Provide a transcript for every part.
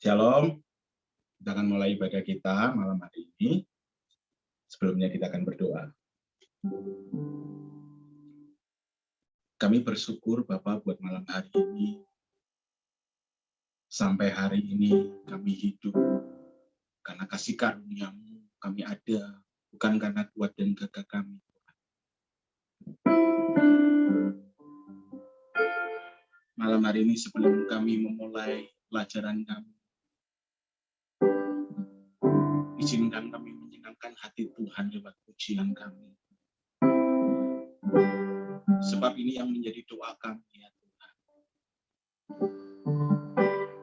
Shalom, kita akan mulai ibadah kita malam hari ini. Sebelumnya kita akan berdoa. Kami bersyukur Bapak buat malam hari ini. Sampai hari ini kami hidup karena kasih karunia-Mu kami ada, bukan karena kuat dan gagah kami. Malam hari ini sebelum kami memulai pelajaran kami, izinkan kami menyenangkan hati Tuhan lewat pujian kami. Sebab ini yang menjadi doa kami ya Tuhan.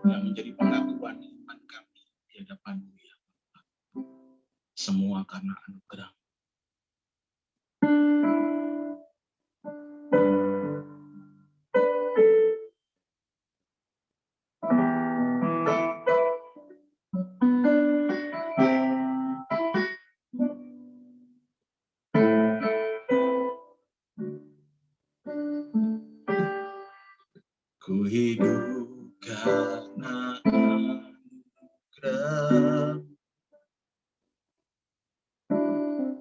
Yang menjadi pengakuan iman kami di hadapan-Mu ya Bapa. Semua karena anugerah. Ku hidup karena anugerah,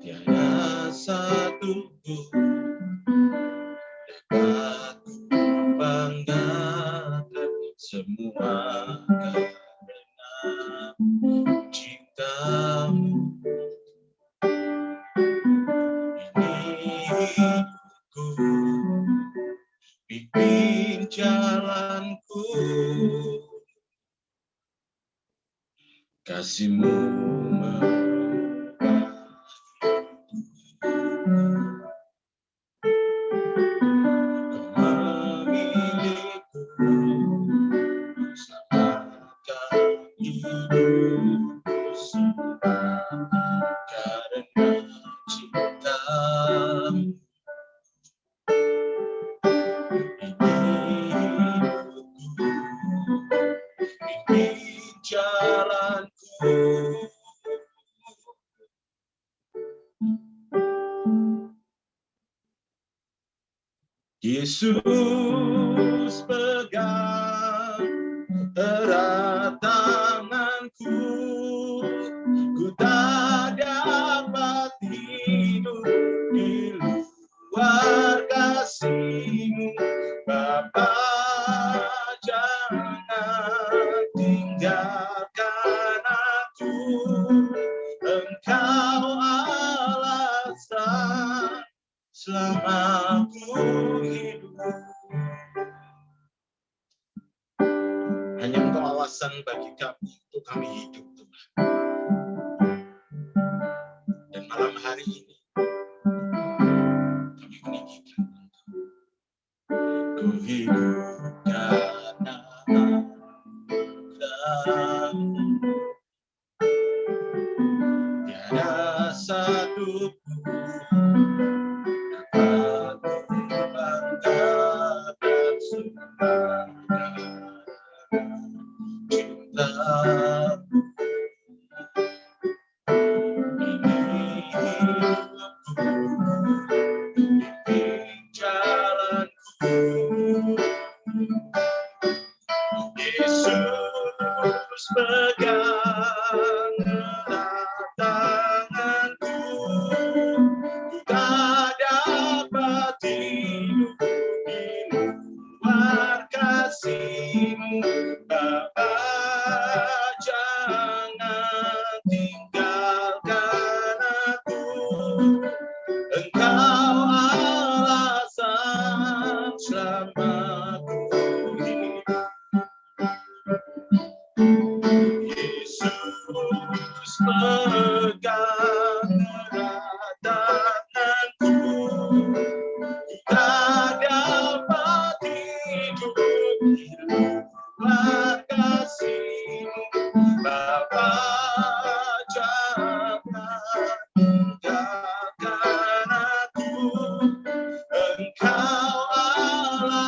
tiada satu pun dapat ku banggakan, semua karena cinta-Mu. Ini hidupku, pimpin jalanku, kasih-Mu mengubah hidupku. Kau memilihku, selamatkan hidupku semua karena cinta-Mu. Jalanku, Yesus pegang erat tanganku, ku tak dapat hidup di luar kasih-Mu, Bapa. Jangan tinggalkan aku, Engkau alasan selama aku hidup. Hanya Engkau alasan bagi kami untuk kami hidup, Tuhan. Dan malam hari ini kami meninggikan Engkau. Ku hidup karena anugerah, tiada satu pun dapat ku banggakan, semua karena cinta-Mu. Ini hidupku, pimpin jalanku, Yesus pegang erat tanganku, ku tak dapat hidup di luar kasih-Mu, Bapa. Jangan tinggalkan aku, Engkau alasan selama aku hidup. Yesus pegang erat tanganku, ku tak dapat hidup di luar kasih-Mu, Bapa. Jangan tinggalkan aku, Engkau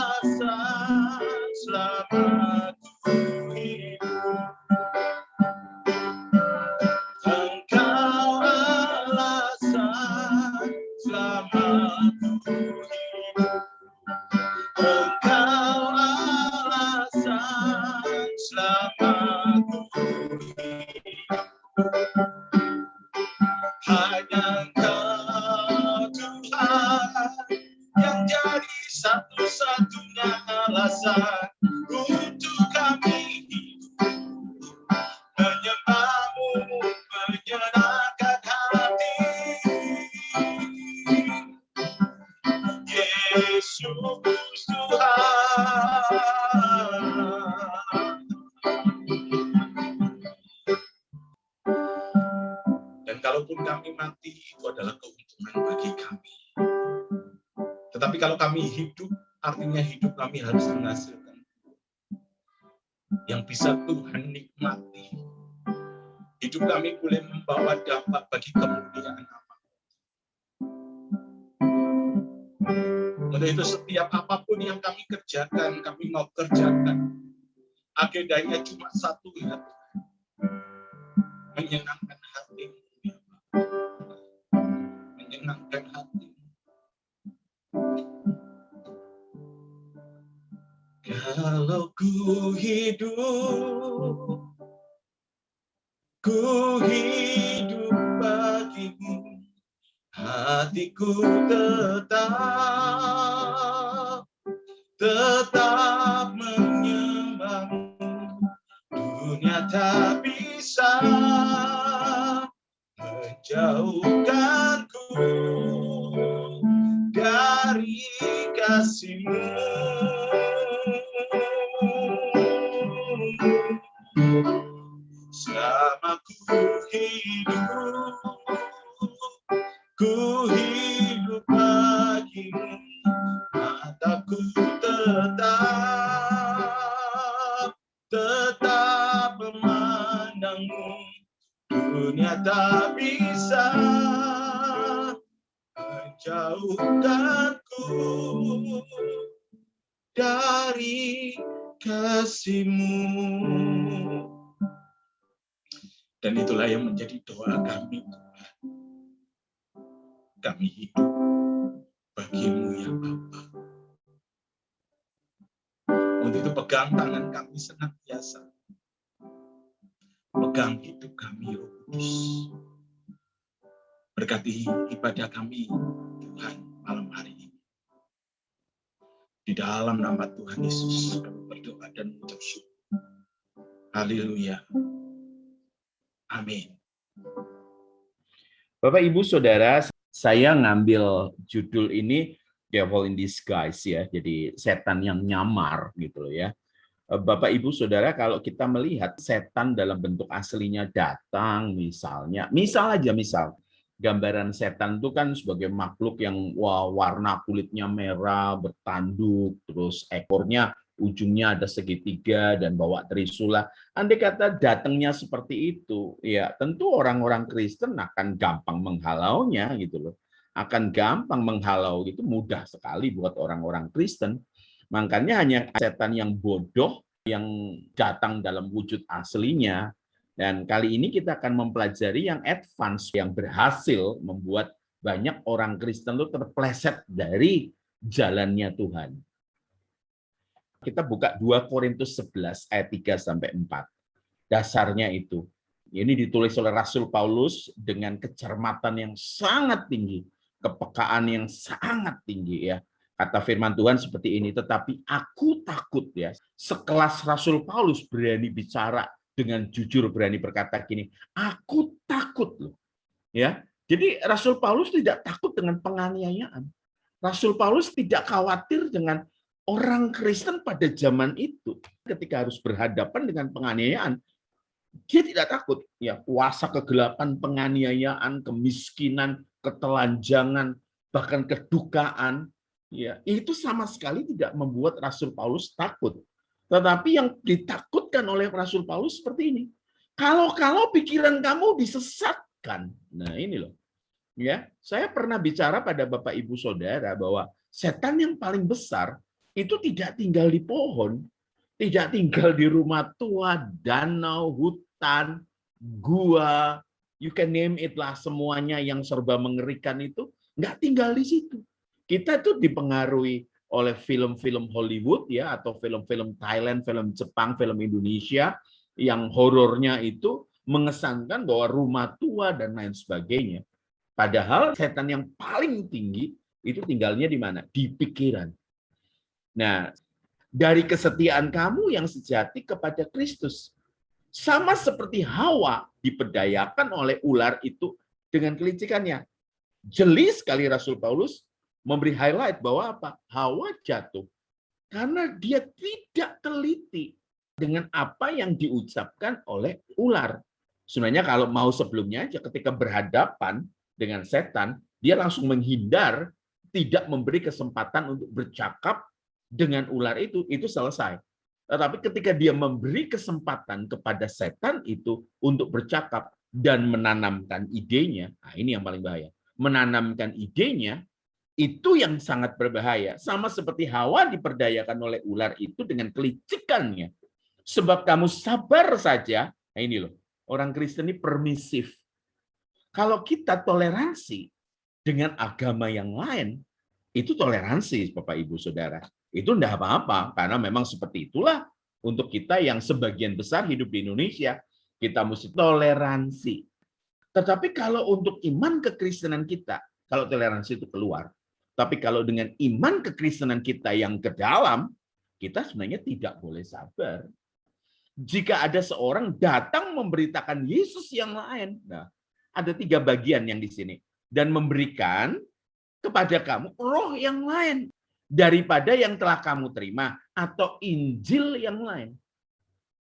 alasan selama aku hidup. Engkau alasan selama aku hidup. Engkau alasan selama aku kalaupun kami mati, itu adalah keuntungan bagi kami. Tetapi kalau kami hidup, artinya hidup kami harus menghasilkan yang bisa Tuhan nikmati. Hidup kami boleh membawa dampak bagi kemuliaan nama. Untuk itu setiap apapun yang kami kerjakan, kami mau kerjakan, agendanya cuma satu, ya Tuhan. Menyenangkan hatimu, ya Bapak. Menyenangkan hatimu. Kalau ku hidup bagimu, hatiku tetap menyembahmu. Dunia tak bisa menjauhkanku dari kasih-Mu. Selama ku hidup bagimu, mataku tetap memandangmu. Dunia tak bisa menjauhkanku dari kasih-Mu. Dan itulah yang menjadi doa kami, Tuhan. Kami hidup bagi-Mu, ya Bapa. Untuk itu pegang tangan kami senantiasa. Pegang hidup kami, Roh Kudus. Berkati ibadah kami, Tuhan, malam hari ini. Di dalam nama Tuhan Yesus, kami berdoa dan mengucap syukur. Haleluya. Amin. Bapak, Ibu, Saudara, saya ngambil judul ini Devil in Disguise, ya. Jadi setan yang nyamar gitu loh, ya. Bapak, Ibu, Saudara, kalau kita melihat setan dalam bentuk aslinya datang, misal gambaran setan itu kan sebagai makhluk yang warna kulitnya merah, bertanduk, terus ekornya ujungnya ada segitiga dan bawa trisula. Andai kata datangnya seperti itu, ya tentu orang-orang Kristen akan gampang menghalaunya gitu loh. Akan gampang menghalau, itu mudah sekali buat orang-orang Kristen. Makanya hanya setan yang bodoh yang datang dalam wujud aslinya. Dan kali ini kita akan mempelajari yang advance, yang berhasil membuat banyak orang Kristen itu terpleset dari jalannya Tuhan. Kita buka 2 Korintus 11 ayat 3-4. Dasarnya itu. Ini ditulis oleh Rasul Paulus dengan kecermatan yang sangat tinggi, kepekaan yang sangat tinggi, ya. Kata firman Tuhan seperti ini, tetapi aku takut, ya. Sekelas Rasul Paulus berani bicara dengan jujur, berani berkata gini, aku takut loh. Ya. Jadi Rasul Paulus tidak takut dengan penganiayaan. Rasul Paulus tidak khawatir dengan orang Kristen pada zaman itu. Ketika harus berhadapan dengan penganiayaan, dia tidak takut. Ya, kuasa kegelapan, penganiayaan, kemiskinan, ketelanjangan, bahkan kedukaan, ya, itu sama sekali tidak membuat Rasul Paulus takut. Tetapi yang ditakutkan oleh Rasul Paulus seperti ini. Kalau pikiran kamu disesatkan. Nah, ini loh. Ya, saya pernah bicara pada Bapak Ibu Saudara bahwa setan yang paling besar itu tidak tinggal di pohon, tidak tinggal di rumah tua, danau, hutan, gua, you can name it lah, semuanya yang serba mengerikan itu nggak tinggal di situ. Kita tuh dipengaruhi oleh film-film Hollywood, ya, atau film-film Thailand, film Jepang, film Indonesia yang horornya itu mengesankan bahwa rumah tua dan lain sebagainya. Padahal setan yang paling tinggi itu tinggalnya di mana? Di pikiran. Nah, dari kesetiaan kamu yang sejati kepada Kristus. Sama seperti Hawa dipedayakan oleh ular itu dengan kelicikannya. Jeli sekali Rasul Paulus memberi highlight bahwa apa? Hawa jatuh karena dia tidak teliti dengan apa yang diucapkan oleh ular. Sebenarnya kalau mau sebelumnya aja ketika berhadapan dengan setan, dia langsung menghindar, tidak memberi kesempatan untuk bercakap dengan ular itu selesai. Tetapi ketika dia memberi kesempatan kepada setan itu untuk bercakap dan menanamkan idenya, nah ini yang paling bahaya. Menanamkan idenya, itu yang sangat berbahaya. Sama seperti Hawa diperdayakan oleh ular itu dengan kelicikannya. Sebab kamu sabar saja, nah ini loh, orang Kristen ini permisif. Kalau kita toleransi dengan agama yang lain, itu toleransi, Bapak Ibu Saudara. Itu enggak apa-apa, karena memang seperti itulah untuk kita yang sebagian besar hidup di Indonesia, kita mesti toleransi. Tetapi kalau untuk iman kekristenan kita, kalau toleransi itu keluar. Tapi kalau dengan iman kekristenan kita yang ke dalam, kita sebenarnya tidak boleh sabar. Jika ada seorang datang memberitakan Yesus yang lain, nah, ada 3 bagian yang di sini, dan memberikan kepada kamu roh yang lain daripada yang telah kamu terima atau Injil yang lain.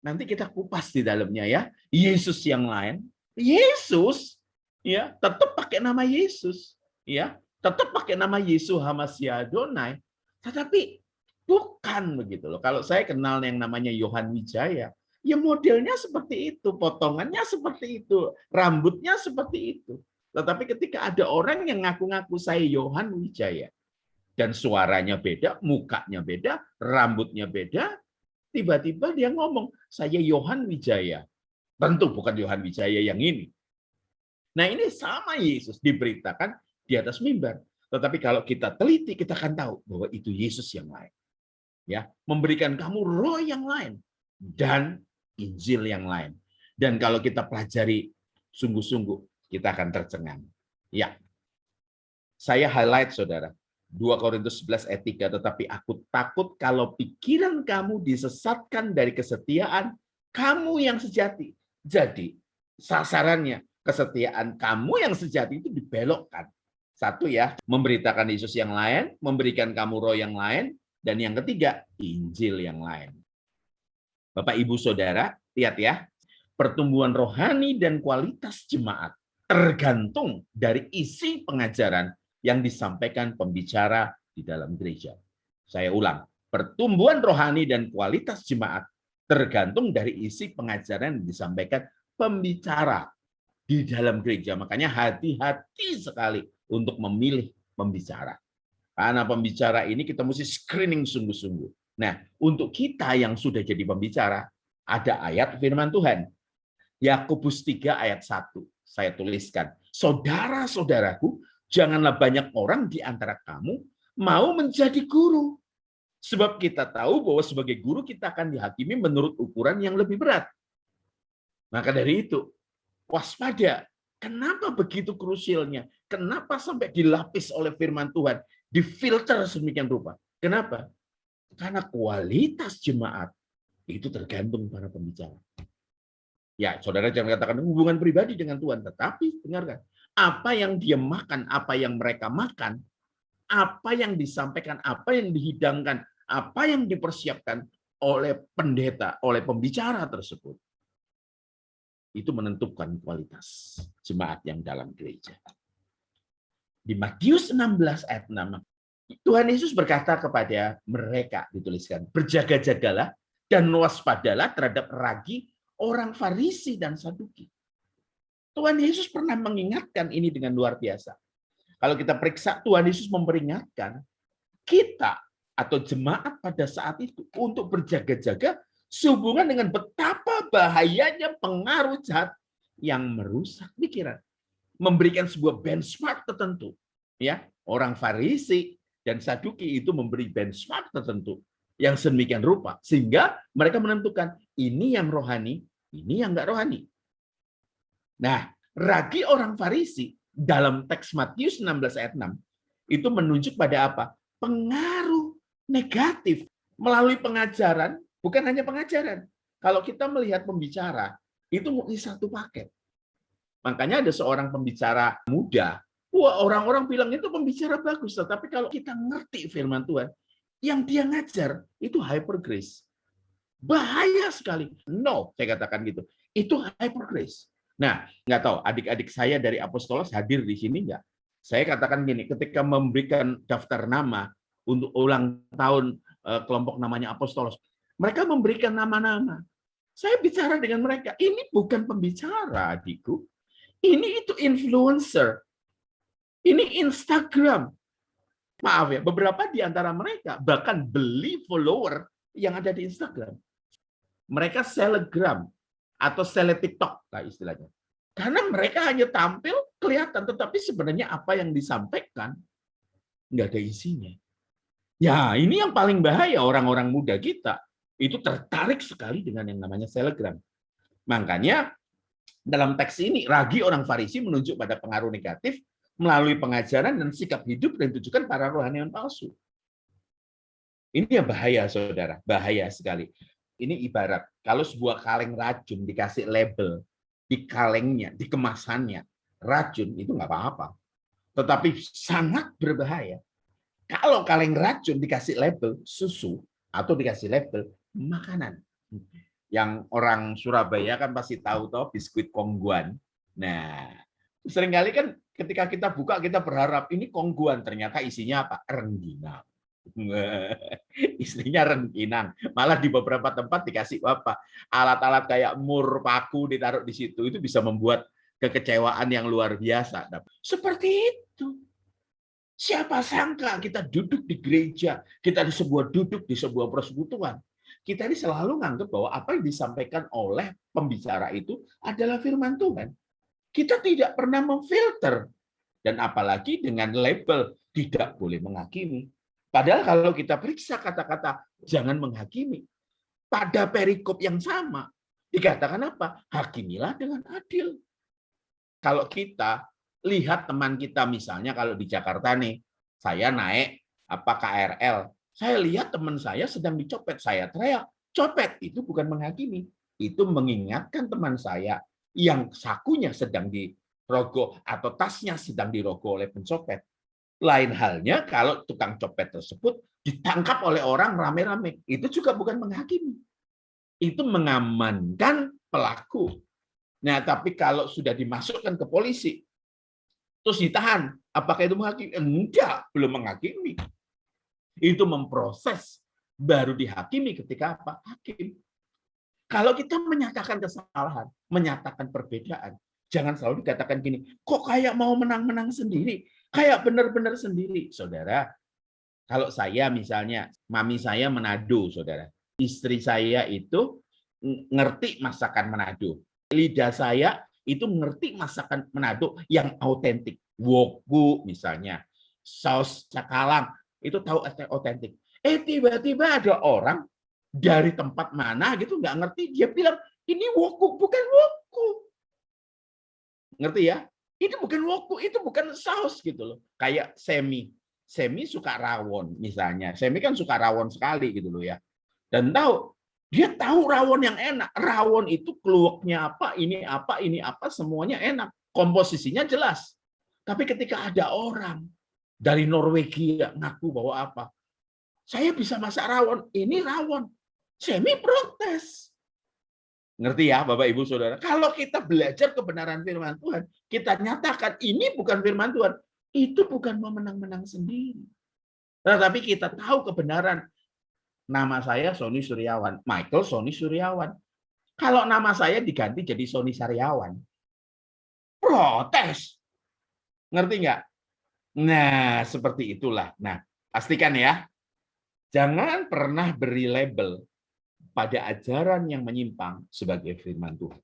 Nanti kita kupas di dalamnya ya. Yesus yang lain, Yesus ya tetap pakai nama Yesus, ya tetap pakai nama Yesus Hamasia Adonai, tetapi bukan begitu loh. Kalau saya kenal yang namanya Yohan Wijaya, ya modelnya seperti itu, potongannya seperti itu, rambutnya seperti itu. Tetapi ketika ada orang yang ngaku-ngaku saya Yohan Wijaya, dan suaranya beda, mukanya beda, rambutnya beda, tiba-tiba dia ngomong, saya Yohan Wijaya. Tentu bukan Yohan Wijaya yang ini. Nah ini sama Yesus diberitakan di atas mimbar. Tetapi kalau kita teliti, kita akan tahu bahwa itu Yesus yang lain. Ya, memberikan kamu roh yang lain dan Injil yang lain. Dan kalau kita pelajari sungguh-sungguh, kita akan tercengang. Ya, saya highlight saudara, 2 Korintus 11 ayat 3, tetapi aku takut kalau pikiran kamu disesatkan dari kesetiaan kamu yang sejati. Jadi, sasarannya kesetiaan kamu yang sejati itu dibelokkan. Satu ya, memberitakan Yesus yang lain, memberikan kamu roh yang lain, dan yang ketiga, Injil yang lain. Bapak, Ibu, Saudara, lihat ya, pertumbuhan rohani dan kualitas jemaat tergantung dari isi pengajaran yang disampaikan pembicara di dalam gereja. Saya ulang, pertumbuhan rohani dan kualitas jemaat tergantung dari isi pengajaran yang disampaikan pembicara di dalam gereja. Makanya hati-hati sekali untuk memilih pembicara. Karena pembicara ini kita mesti screening sungguh-sungguh. Nah, untuk kita yang sudah jadi pembicara, ada ayat firman Tuhan. Yakobus 3 ayat 1. Saya tuliskan, saudara-saudaraku, janganlah banyak orang di antara kamu mau menjadi guru. Sebab kita tahu bahwa sebagai guru kita akan dihakimi menurut ukuran yang lebih berat. Maka dari itu, waspada. Kenapa begitu krusialnya? Kenapa sampai dilapis oleh firman Tuhan? Difilter sedemikian rupa. Kenapa? Karena kualitas jemaat itu tergantung para pembicara. Ya, saudara jangan katakan hubungan pribadi dengan Tuhan, tetapi dengarkan, apa yang dia makan, apa yang mereka makan, apa yang disampaikan, apa yang dihidangkan, apa yang dipersiapkan oleh pendeta, oleh pembicara tersebut, itu menentukan kualitas jemaat yang dalam gereja. Di Matius 16 ayat 6, Tuhan Yesus berkata kepada mereka, dituliskan, berjaga-jagalah dan waspadalah terhadap ragi orang Farisi dan Saduki. Tuhan Yesus pernah mengingatkan ini dengan luar biasa. Kalau kita periksa, Tuhan Yesus memperingatkan kita atau jemaat pada saat itu untuk berjaga-jaga sehubungan dengan betapa bahayanya pengaruh jahat yang merusak pikiran. Memberikan sebuah benchmark tertentu. Ya, orang Farisi dan Saduki itu memberi benchmark tertentu yang sedemikian rupa. Sehingga mereka menentukan ini yang rohani, ini yang enggak rohani. Nah, ragi orang Farisi dalam teks Matius 16 ayat 6 itu menunjuk pada apa? Pengaruh negatif melalui pengajaran, bukan hanya pengajaran. Kalau kita melihat pembicara, itu mungkin satu paket. Makanya ada seorang pembicara muda, wah orang-orang bilang itu pembicara bagus, tetapi kalau kita ngerti firman Tuhan, yang dia ngajar itu hyper grace. Bahaya sekali. No, saya katakan gitu. Itu hyper grace. Nah, nggak tahu adik-adik saya dari Apostolos hadir di sini nggak? Saya katakan gini, ketika memberikan daftar nama untuk ulang tahun kelompok namanya Apostolos, mereka memberikan nama-nama. Saya bicara dengan mereka, ini bukan pembicara, adikku. Ini itu influencer. Ini Instagram. Maaf ya, beberapa di antara mereka bahkan beli follower yang ada di Instagram. Mereka selegram atau sele TikTok lah istilahnya. Karena mereka hanya tampil kelihatan, tetapi sebenarnya apa yang disampaikan nggak ada isinya. Ya, ini yang paling bahaya orang-orang muda kita. Itu tertarik sekali dengan yang namanya selegram. Makanya dalam teks ini, ragi orang Farisi menunjuk pada pengaruh negatif melalui pengajaran dan sikap hidup yang ditujukan para rohaniawan palsu. Ini yang bahaya, saudara. Bahaya sekali. Ini ibarat kalau sebuah kaleng racun dikasih label di kalengnya, di kemasannya, racun itu nggak apa-apa. Tetapi sangat berbahaya. Kalau kaleng racun dikasih label susu atau dikasih label makanan. Yang orang Surabaya kan pasti tahu toh biskuit Kongguan. Nah, seringkali kan ketika kita buka kita berharap ini Kongguan, ternyata isinya apa? Rengginang. Istrinya rengginang. Malah di beberapa tempat dikasih apa? Alat-alat kayak mur, paku ditaruh di situ. Itu bisa membuat kekecewaan yang luar biasa. Seperti itu. Siapa sangka kita duduk di gereja, kita duduk di sebuah persekutuan. Kita ini selalu menganggap bahwa apa yang disampaikan oleh pembicara itu adalah firman Tuhan. Kita tidak pernah memfilter. Dan apalagi dengan label tidak boleh menghakimi. Padahal kalau kita periksa kata-kata jangan menghakimi, pada perikop yang sama dikatakan apa? Hakimilah dengan adil. Kalau kita lihat teman kita misalnya kalau di Jakarta nih, saya naik KRL, saya lihat teman saya sedang dicopet, saya teriak, copet itu bukan menghakimi, itu mengingatkan teman saya yang sakunya sedang dirogoh atau tasnya sedang dirogoh oleh pencopet. Lain halnya kalau tukang copet tersebut ditangkap oleh orang rame-rame, itu juga bukan menghakimi. Itu mengamankan pelaku. Nah, tapi kalau sudah dimasukkan ke polisi, terus ditahan, apakah itu menghakimi? Enggak, belum menghakimi. Itu memproses, baru dihakimi ketika apa? Hakim. Kalau kita menyatakan kesalahan, menyatakan perbedaan, jangan selalu dikatakan gini, kok kayak mau menang-menang sendiri, kayak benar-benar sendiri. Saudara, kalau saya misalnya, mami saya Manado, saudara. Istri saya itu ngerti masakan Manado. Lidah saya itu ngerti masakan Manado yang autentik. Woku misalnya, saus cakalang, itu tahu autentik. Tiba-tiba ada orang dari tempat mana gitu nggak ngerti, dia bilang ini woku, bukan woku. Ngerti ya? Itu bukan woku, itu bukan saus gitu loh. Kayak Semi suka rawon misalnya. Semi kan suka rawon sekali gitu loh ya. Dan dia tahu rawon yang enak. Rawon itu keluaknya apa, ini apa, semuanya enak. Komposisinya jelas. Tapi ketika ada orang dari Norwegia ngaku bahwa apa, saya bisa masak rawon, ini rawon. Semi protes. Ngerti ya Bapak Ibu Saudara? Kalau kita belajar kebenaran firman Tuhan, kita nyatakan ini bukan firman Tuhan, itu bukan mau menang-menang sendiri. Tetapi kita tahu kebenaran. Nama saya Sony Suryawan, Michael Sony Suryawan. Kalau nama saya diganti jadi Sony Saryawan, protes. Ngerti nggak? Nah, seperti itulah. Nah, pastikan ya, jangan pernah beri label pada ajaran yang menyimpang sebagai firman Tuhan.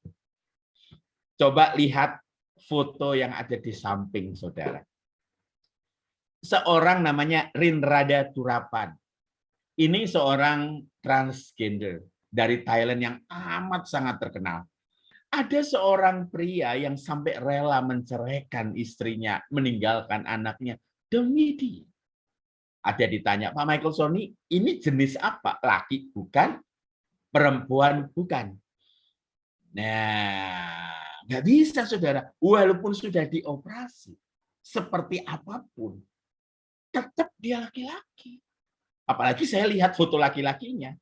Coba lihat foto yang ada di samping saudara. Seorang namanya Rinrada Turapan. Ini seorang transgender dari Thailand yang amat sangat terkenal. Ada seorang pria yang sampai rela menceraikan istrinya, meninggalkan anaknya demi dia. Ada ditanya, Pak Michael Sony, ini jenis apa? Laki bukan? Perempuan bukan? Nah, nggak bisa saudara. Walaupun sudah dioperasi, seperti apapun, tetap dia laki-laki. Apalagi saya lihat foto laki-lakinya.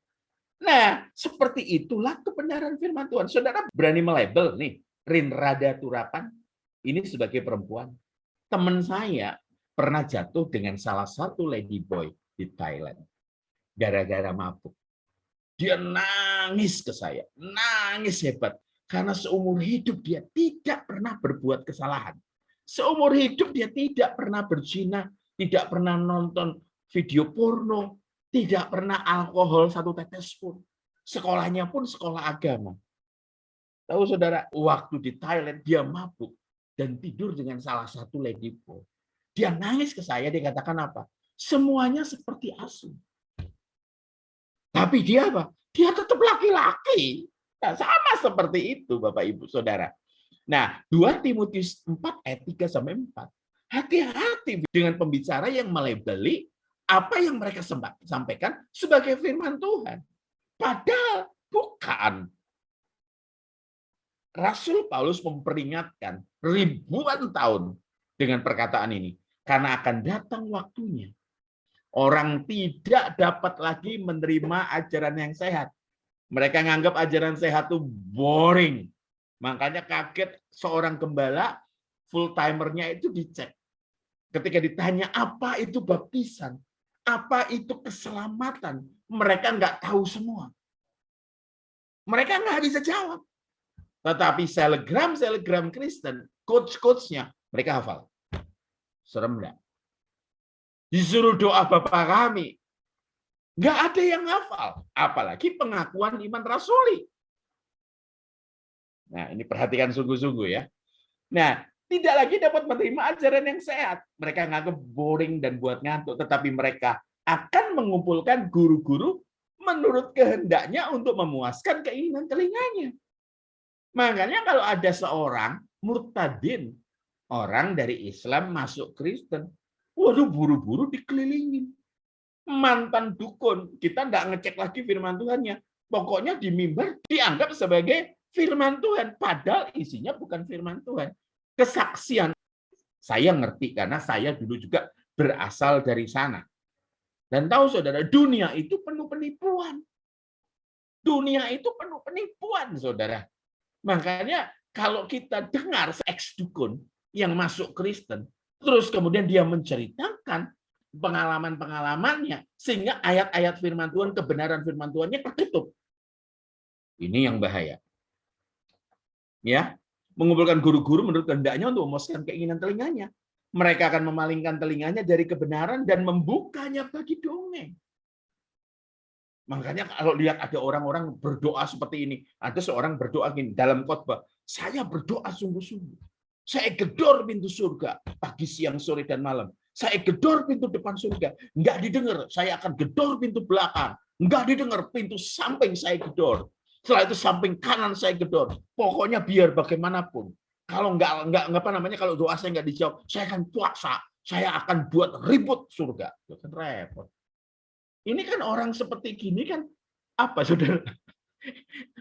Nah, seperti itulah kebenaran firman Tuhan. Saudara berani melabel nih. Rin Rada Turapan, ini sebagai perempuan, teman saya pernah jatuh dengan salah satu ladyboy di Thailand gara-gara mabuk. Dia nangis ke saya, nangis hebat. Karena seumur hidup dia tidak pernah berbuat kesalahan. Seumur hidup dia tidak pernah berzina, tidak pernah nonton video porno, tidak pernah alkohol satu tetes pun. Sekolahnya pun sekolah agama. Tahu saudara, waktu di Thailand dia mabuk dan tidur dengan salah satu ladyboy. Dia nangis ke saya, dia katakan apa? Semuanya seperti asing. Tapi dia apa? Dia tetap laki-laki. Nah, sama seperti itu, Bapak Ibu Saudara. Nah, 2 Timotius 4 ayat 3 sampai 4. Hati-hati dengan pembicara yang melabeli apa yang mereka sampaikan sebagai firman Tuhan. Padahal bukan. Rasul Paulus memperingatkan ribuan tahun dengan perkataan ini. Karena akan datang waktunya. Orang tidak dapat lagi menerima ajaran yang sehat. Mereka menganggap ajaran sehat itu boring. Makanya kaget seorang gembala, full timernya itu dicek. Ketika ditanya apa itu baptisan, apa itu keselamatan, mereka nggak tahu semua. Mereka nggak bisa jawab. Tetapi selegram Kristen, coach-coachnya, mereka hafal. Serem nggak? Disuruh doa Bapa kami. Nggak ada yang hafal. Apalagi pengakuan iman rasuli. Nah, ini perhatikan sungguh-sungguh ya. Nah, tidak lagi dapat menerima ajaran yang sehat. Mereka nganggap boring dan buat ngantuk. Tetapi mereka akan mengumpulkan guru-guru menurut kehendaknya untuk memuaskan keinginan telinganya. Makanya kalau ada seorang murtadin, orang dari Islam masuk Kristen, waduh buru-buru dikelilingin. Mantan dukun, kita nggak ngecek lagi firman Tuhannya. Pokoknya di mimbar dianggap sebagai firman Tuhan, padahal isinya bukan firman Tuhan. Kesaksian, saya ngerti karena saya dulu juga berasal dari sana. Dan tahu saudara, dunia itu penuh penipuan. Dunia itu penuh penipuan, saudara. Makanya kalau kita dengar ex-dukun yang masuk Kristen, terus kemudian dia menceritakan pengalaman-pengalamannya, sehingga ayat-ayat firman Tuhan, kebenaran firman Tuhannya tertutup. Ini yang bahaya. Ya, mengumpulkan guru-guru menurut kehendaknya untuk memuaskan keinginan telinganya. Mereka akan memalingkan telinganya dari kebenaran dan membukanya bagi dongeng. Makanya kalau lihat ada orang-orang berdoa seperti ini, ada seorang berdoa gini dalam khotbah, saya berdoa sungguh-sungguh. Saya gedor pintu surga pagi, siang, sore, dan malam. Saya gedor pintu depan surga, nggak didengar. Saya akan gedor pintu belakang, nggak didengar. Pintu samping saya gedor. Setelah itu samping kanan saya gedor. Pokoknya biar bagaimanapun. Kalau nggak apa namanya, kalau doa saya nggak dijawab, saya akan puasa. Saya akan buat ribut surga. Itu kan repot. Ini kan orang seperti gini kan apa, saudara?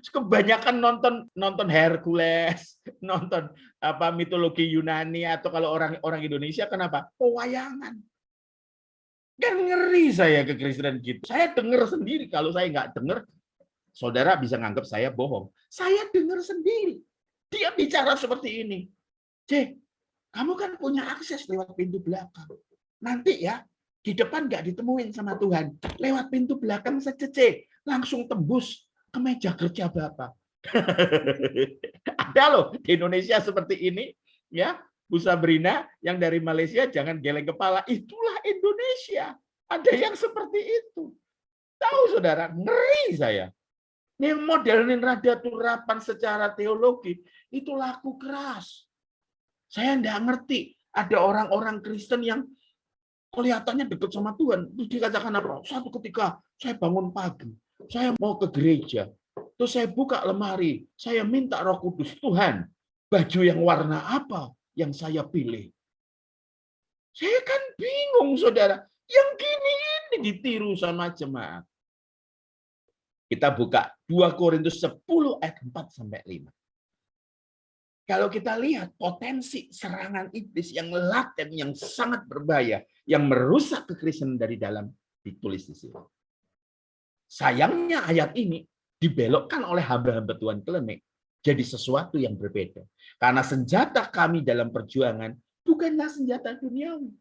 Kebanyakan nonton Hercules, nonton apa mitologi Yunani, atau kalau orang Indonesia kenapa? Pewayangan. Kan ngeri saya ke Kristen gitu. Saya dengar sendiri. Kalau saya nggak dengar, saudara bisa nganggap saya bohong. Saya dengar sendiri. Dia bicara seperti ini. Cek, kamu kan punya akses lewat pintu belakang. Nanti ya, di depan nggak ditemuin sama Tuhan. Lewat pintu belakang saja, Cek. Langsung tembus ke meja kerja Bapak. Ada loh di Indonesia seperti ini, ya. Bu Sabrina yang dari Malaysia jangan geleng kepala. Itulah Indonesia. Ada yang seperti itu. Tahu saudara, ngeri saya. Yang modelin Rada Turapan secara teologi itu laku keras. Saya enggak ngerti ada orang-orang Kristen yang kelihatannya dekat sama Tuhan. Terus dikatakan apa? Satu ketika saya bangun pagi, saya mau ke gereja. Terus saya buka lemari, saya minta Roh Kudus, Tuhan, baju yang warna apa yang saya pilih? Saya kan bingung, saudara. Yang gini ini ditiru sama jemaat. Kita buka 2 Korintus 10 ayat 4-5. Kalau kita lihat potensi serangan iblis yang laten, yang sangat berbahaya, yang merusak kekristenan dari dalam, ditulis di sini. Sayangnya ayat ini dibelokkan oleh hamba-hamba Tuhan Klemek. jadi sesuatu yang berbeda. Karena senjata kami dalam perjuangan bukanlah senjata duniawi.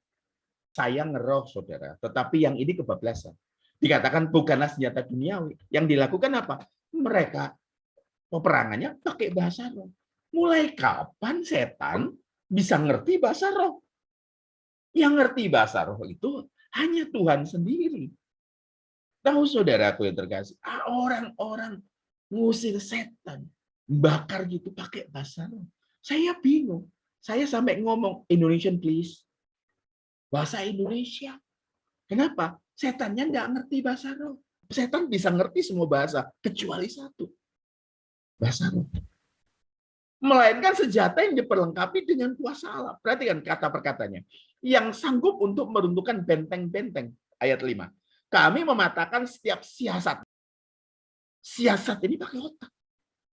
Saya ngeroh, saudara. Tetapi yang ini kebablasan. Dikatakan bukanlah senjata duniawi. Yang dilakukan apa? Mereka peperangannya pakai bahasa roh. Mulai kapan setan bisa ngerti bahasa roh? Yang ngerti bahasa roh itu hanya Tuhan sendiri. Tahu saudaraku yang terkasih, orang-orang ngusir setan, bakar gitu pakai bahasa roh. Saya bingung. Saya sampai ngomong Indonesian please. Bahasa Indonesia. Kenapa? Setannya nggak ngerti bahasa roh. Setan bisa ngerti semua bahasa, kecuali satu. Bahasa roh. Melainkan senjata yang diperlengkapi dengan kuasa Allah. Perhatikan kata perkatanya. Yang sanggup untuk meruntuhkan benteng-benteng. Ayat 5. Kami mematahkan setiap siasat. Siasat ini pakai otak.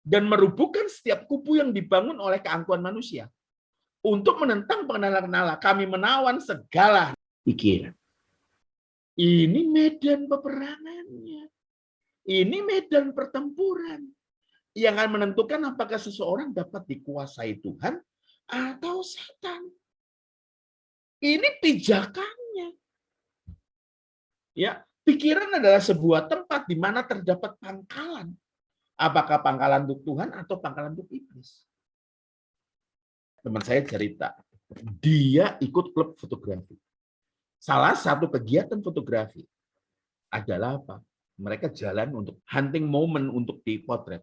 Dan merubuhkan setiap kubu yang dibangun oleh keangkuhan manusia. Untuk menentang pengenalan Allah, kami menawan segala pikiran. Ini medan peperangannya. Ini medan pertempuran. Yang akan menentukan apakah seseorang dapat dikuasai Tuhan atau setan. Ini pijakannya. Ya, pikiran adalah sebuah tempat di mana terdapat pangkalan. Apakah pangkalan untuk Tuhan atau pangkalan untuk iblis? Teman saya cerita, dia ikut klub fotografi. Salah satu kegiatan fotografi adalah apa? Mereka jalan untuk hunting moment untuk dipotret.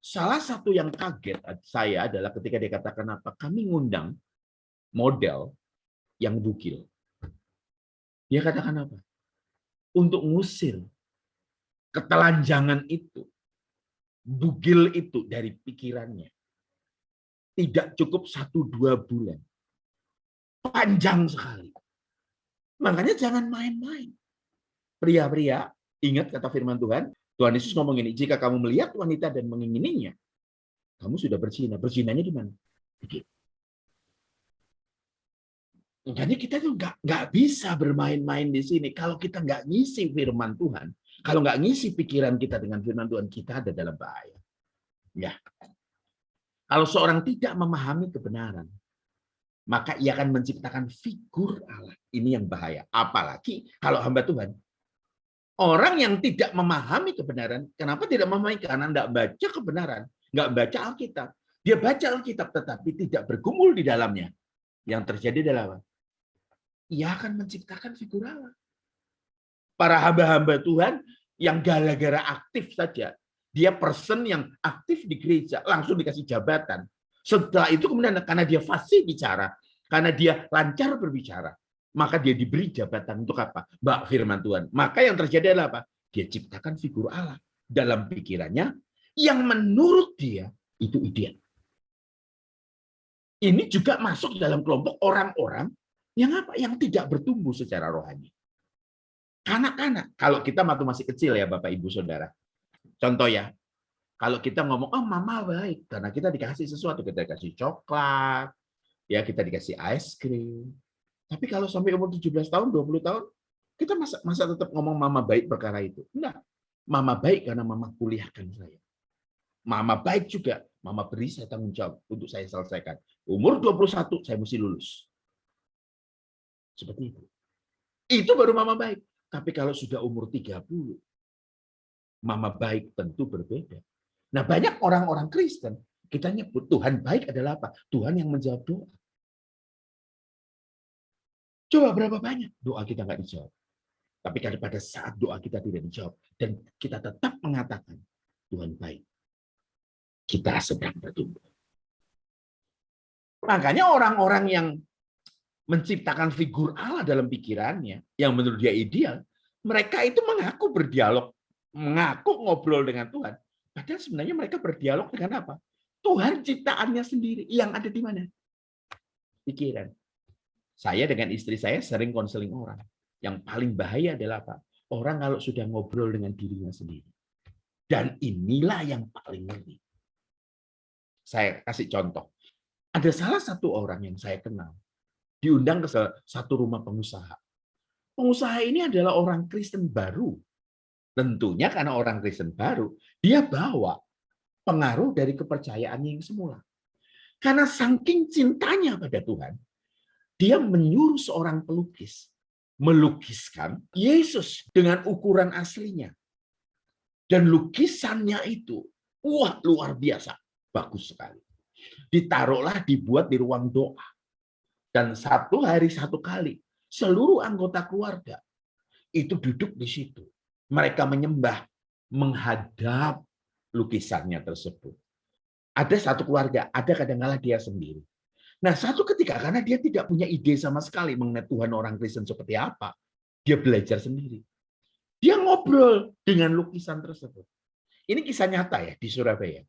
Salah satu yang kaget saya adalah ketika dia katakan apa? Kami ngundang model yang bugil. Dia katakan apa? Untuk ngusir ketelanjangan itu, bugil itu dari pikirannya. Tidak cukup 1-2 bulan. Panjang sekali. Makanya jangan main-main. Pria-pria, ingat kata firman Tuhan, Tuhan Yesus ngomong ini, jika kamu melihat wanita dan mengingininya, kamu sudah berzina. Berzinanya di mana? Jadi kita tuh nggak bisa bermain-main di sini. Kalau kita nggak ngisi firman Tuhan, kalau nggak ngisi pikiran kita dengan firman Tuhan, kita ada dalam bahaya. Ya. Kalau seorang tidak memahami kebenaran, maka ia akan menciptakan figur Allah. Ini yang bahaya. Apalagi kalau hamba Tuhan. Orang yang tidak memahami kebenaran, kenapa tidak memahami? Karena tidak baca kebenaran, nggak baca Alkitab. Dia baca Alkitab, tetapi tidak bergumul di dalamnya. Yang terjadi adalah apa? Ia akan menciptakan figur Allah. Para hamba-hamba Tuhan yang gara-gara aktif saja, dia person yang aktif di gereja, langsung dikasih jabatan. Setelah itu kemudian karena dia fasih bicara, karena dia lancar berbicara, maka dia diberi jabatan untuk apa? Mbak firman Tuhan. Maka yang terjadi adalah apa? Dia ciptakan figur Allah dalam pikirannya yang menurut dia itu ideal. Ini juga masuk dalam kelompok orang-orang yang apa? Yang tidak bertumbuh secara rohani. Anak-anak, kalau kita waktu masih kecil ya Bapak Ibu Saudara. Contoh ya, kalau kita ngomong, oh mama baik, karena kita dikasih sesuatu, kita dikasih coklat, ya kita dikasih es krim. Tapi kalau sampai umur 17 tahun, 20 tahun, kita masa tetap ngomong mama baik perkara itu? Enggak. Mama baik karena mama kuliahkan saya. Mama baik juga, mama beri saya tanggung jawab untuk saya selesaikan. Umur 21, saya mesti lulus. Seperti itu. Itu baru mama baik. Tapi kalau sudah umur 30, mama baik tentu berbeda. Nah, banyak orang-orang Kristen, kita nyebut Tuhan baik adalah apa? Tuhan yang menjawab doa. Coba berapa banyak doa kita nggak dijawab. Tapi kalau pada saat doa kita tidak dijawab, dan kita tetap mengatakan, Tuhan baik, kita sedang bertumbuh. Makanya orang-orang yang menciptakan figur Allah dalam pikirannya, yang menurut dia ideal, mereka itu mengaku berdialog, mengaku ngobrol dengan Tuhan. Padahal sebenarnya mereka berdialog dengan apa? Tuhan ciptaannya sendiri. Yang ada di mana? Pikiran. Saya dengan istri saya sering konseling orang. Yang paling bahaya adalah apa? Orang kalau sudah ngobrol dengan dirinya sendiri. Dan inilah yang paling ngeri. Saya kasih contoh. Ada salah satu orang yang saya kenal. Diundang ke satu rumah pengusaha. Pengusaha ini adalah orang Kristen baru. Tentunya karena orang Kristen baru, dia bawa pengaruh dari kepercayaannya yang semula. Karena saking cintanya pada Tuhan, dia menyuruh seorang pelukis melukiskan Yesus dengan ukuran aslinya. Dan lukisannya itu, wah, luar biasa, bagus sekali. Ditaruhlah, dibuat di ruang doa. Dan 1 hari 1 kali, seluruh anggota keluarga itu duduk di situ. Mereka menyembah, menghadap lukisannya tersebut. Ada satu keluarga, ada kadang-kala dia sendiri. Nah, satu ketika, karena dia tidak punya ide sama sekali mengenai Tuhan orang Kristen seperti apa, dia belajar sendiri. Dia ngobrol dengan lukisan tersebut. Ini kisah nyata ya di Surabaya.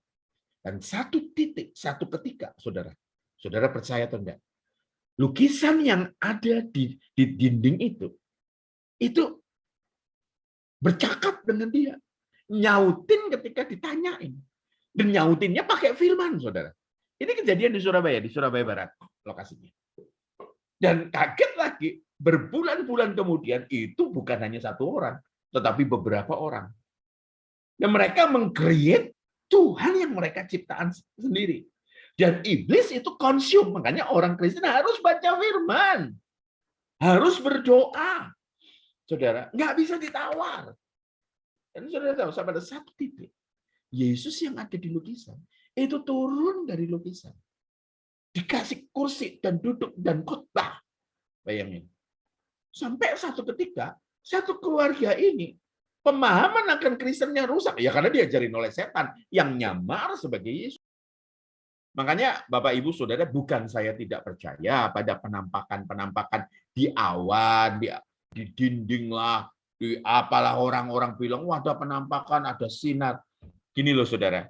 Dan satu ketika, saudara percaya atau enggak, lukisan yang ada di dinding itu bercakap dengan dia. Nyautin ketika ditanyain. Dan nyautinnya pakai firman, saudara. Ini kejadian di Surabaya Barat lokasinya. Dan kaget lagi, berbulan-bulan kemudian itu bukan hanya 1 orang, tetapi beberapa orang. Dan mereka meng-create Tuhan yang mereka ciptaan sendiri. Dan iblis itu konsum. Makanya orang Kristen harus baca firman. Harus berdoa. Saudara, nggak bisa ditawar. Dan saudara tahu, pada satu titik, Yesus yang ada di lukisan, itu turun dari lukisan. Dikasih kursi dan duduk dan khotbah. Bayangin. Sampai satu ketika, satu keluarga ini, pemahaman akan Kristennya rusak. Ya karena diajarin oleh setan yang nyamar sebagai Yesus. Makanya Bapak Ibu Saudara, bukan saya tidak percaya pada penampakan-penampakan di awan, di dinding lah, di apalah orang-orang bilang, wah ada penampakan, ada sinar. Gini loh saudara,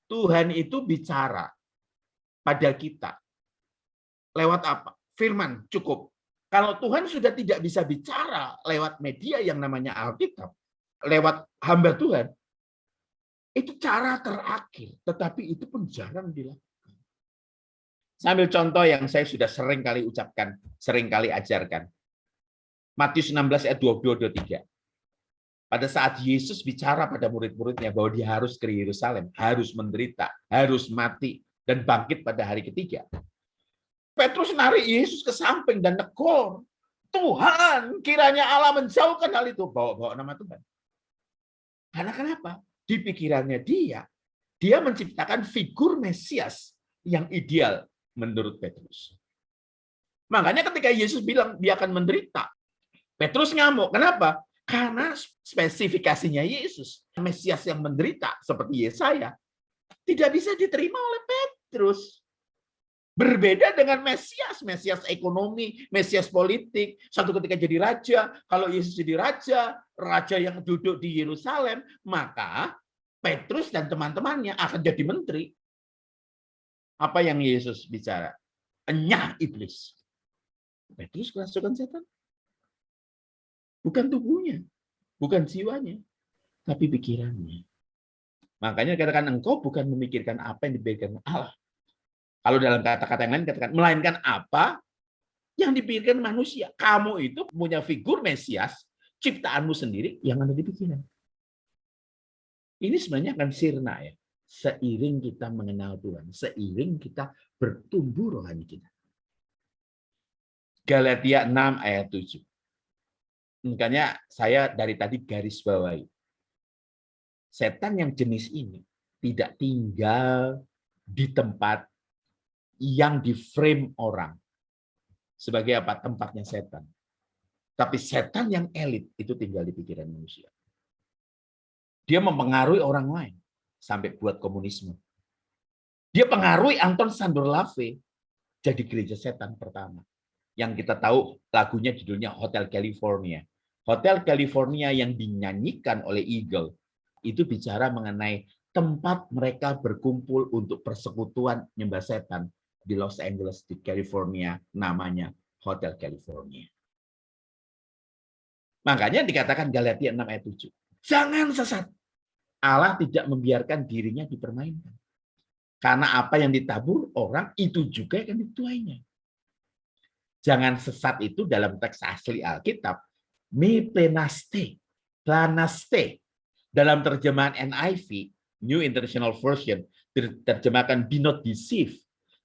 Tuhan itu bicara pada kita. Lewat apa? Firman, cukup. Kalau Tuhan sudah tidak bisa bicara lewat media yang namanya Alkitab, lewat hamba Tuhan, itu cara terakhir, tetapi itu pun jarang dilakukan. Sambil contoh yang saya sudah sering kali ucapkan, sering kali ajarkan. Matius 16 ayat 22-23. Pada saat Yesus bicara pada murid-muridnya bahwa dia harus ke Yerusalem, harus menderita, harus mati, dan bangkit pada hari ketiga. Petrus narik Yesus ke samping dan negor. Tuhan, kiranya Allah menjauhkan hal itu. Bawa nama Tuhan. Karena kenapa? Di pikirannya dia menciptakan figur Mesias yang ideal menurut Petrus. Makanya ketika Yesus bilang dia akan menderita, Petrus ngamuk. Kenapa? Karena spesifikasinya Yesus, Mesias yang menderita seperti Yesaya, tidak bisa diterima oleh Petrus. Berbeda dengan Mesias ekonomi, Mesias politik, satu ketika jadi raja. Kalau Yesus jadi raja yang duduk di Yerusalem, maka Petrus dan teman-temannya akan jadi menteri. Apa yang Yesus bicara? Enyah iblis. Petrus kerasukan setan. Bukan tubuhnya, bukan jiwanya, tapi pikirannya. Makanya katakan engkau bukan memikirkan apa yang dipikirkan Allah. Kalau dalam kata-kata yang lain katakan melainkan apa yang dipikirkan manusia. Kamu itu punya figur Mesias, ciptaanmu sendiri yang ada di pikiran. Ini sebenarnya akan sirna ya. Seiring kita mengenal Tuhan, seiring kita bertumbuh rohani kita. Galatia 6 ayat 7. Makanya saya dari tadi garis bawahi. Setan yang jenis ini tidak tinggal di tempat yang di frame orang. Sebagai apa? Tempatnya setan. Tapi setan yang elit itu tinggal di pikiran manusia. Dia mempengaruhi orang lain sampai buat komunisme. Dia pengaruhi Anton Sandor-Lavey jadi gereja setan pertama. Yang kita tahu lagunya judulnya Hotel California. Hotel California yang dinyanyikan oleh Eagle itu bicara mengenai tempat mereka berkumpul untuk persekutuan nyembah setan di Los Angeles, di California, namanya Hotel California. Makanya dikatakan Galatia 6 ayat 7. Jangan sesat. Allah tidak membiarkan dirinya dipermainkan. Karena apa yang ditabur orang, itu juga yang dituainya. Jangan sesat itu dalam teks asli Alkitab. Me plenaste. Planaste. Dalam terjemahan NIV, New International Version diterjemahkan be not deceive.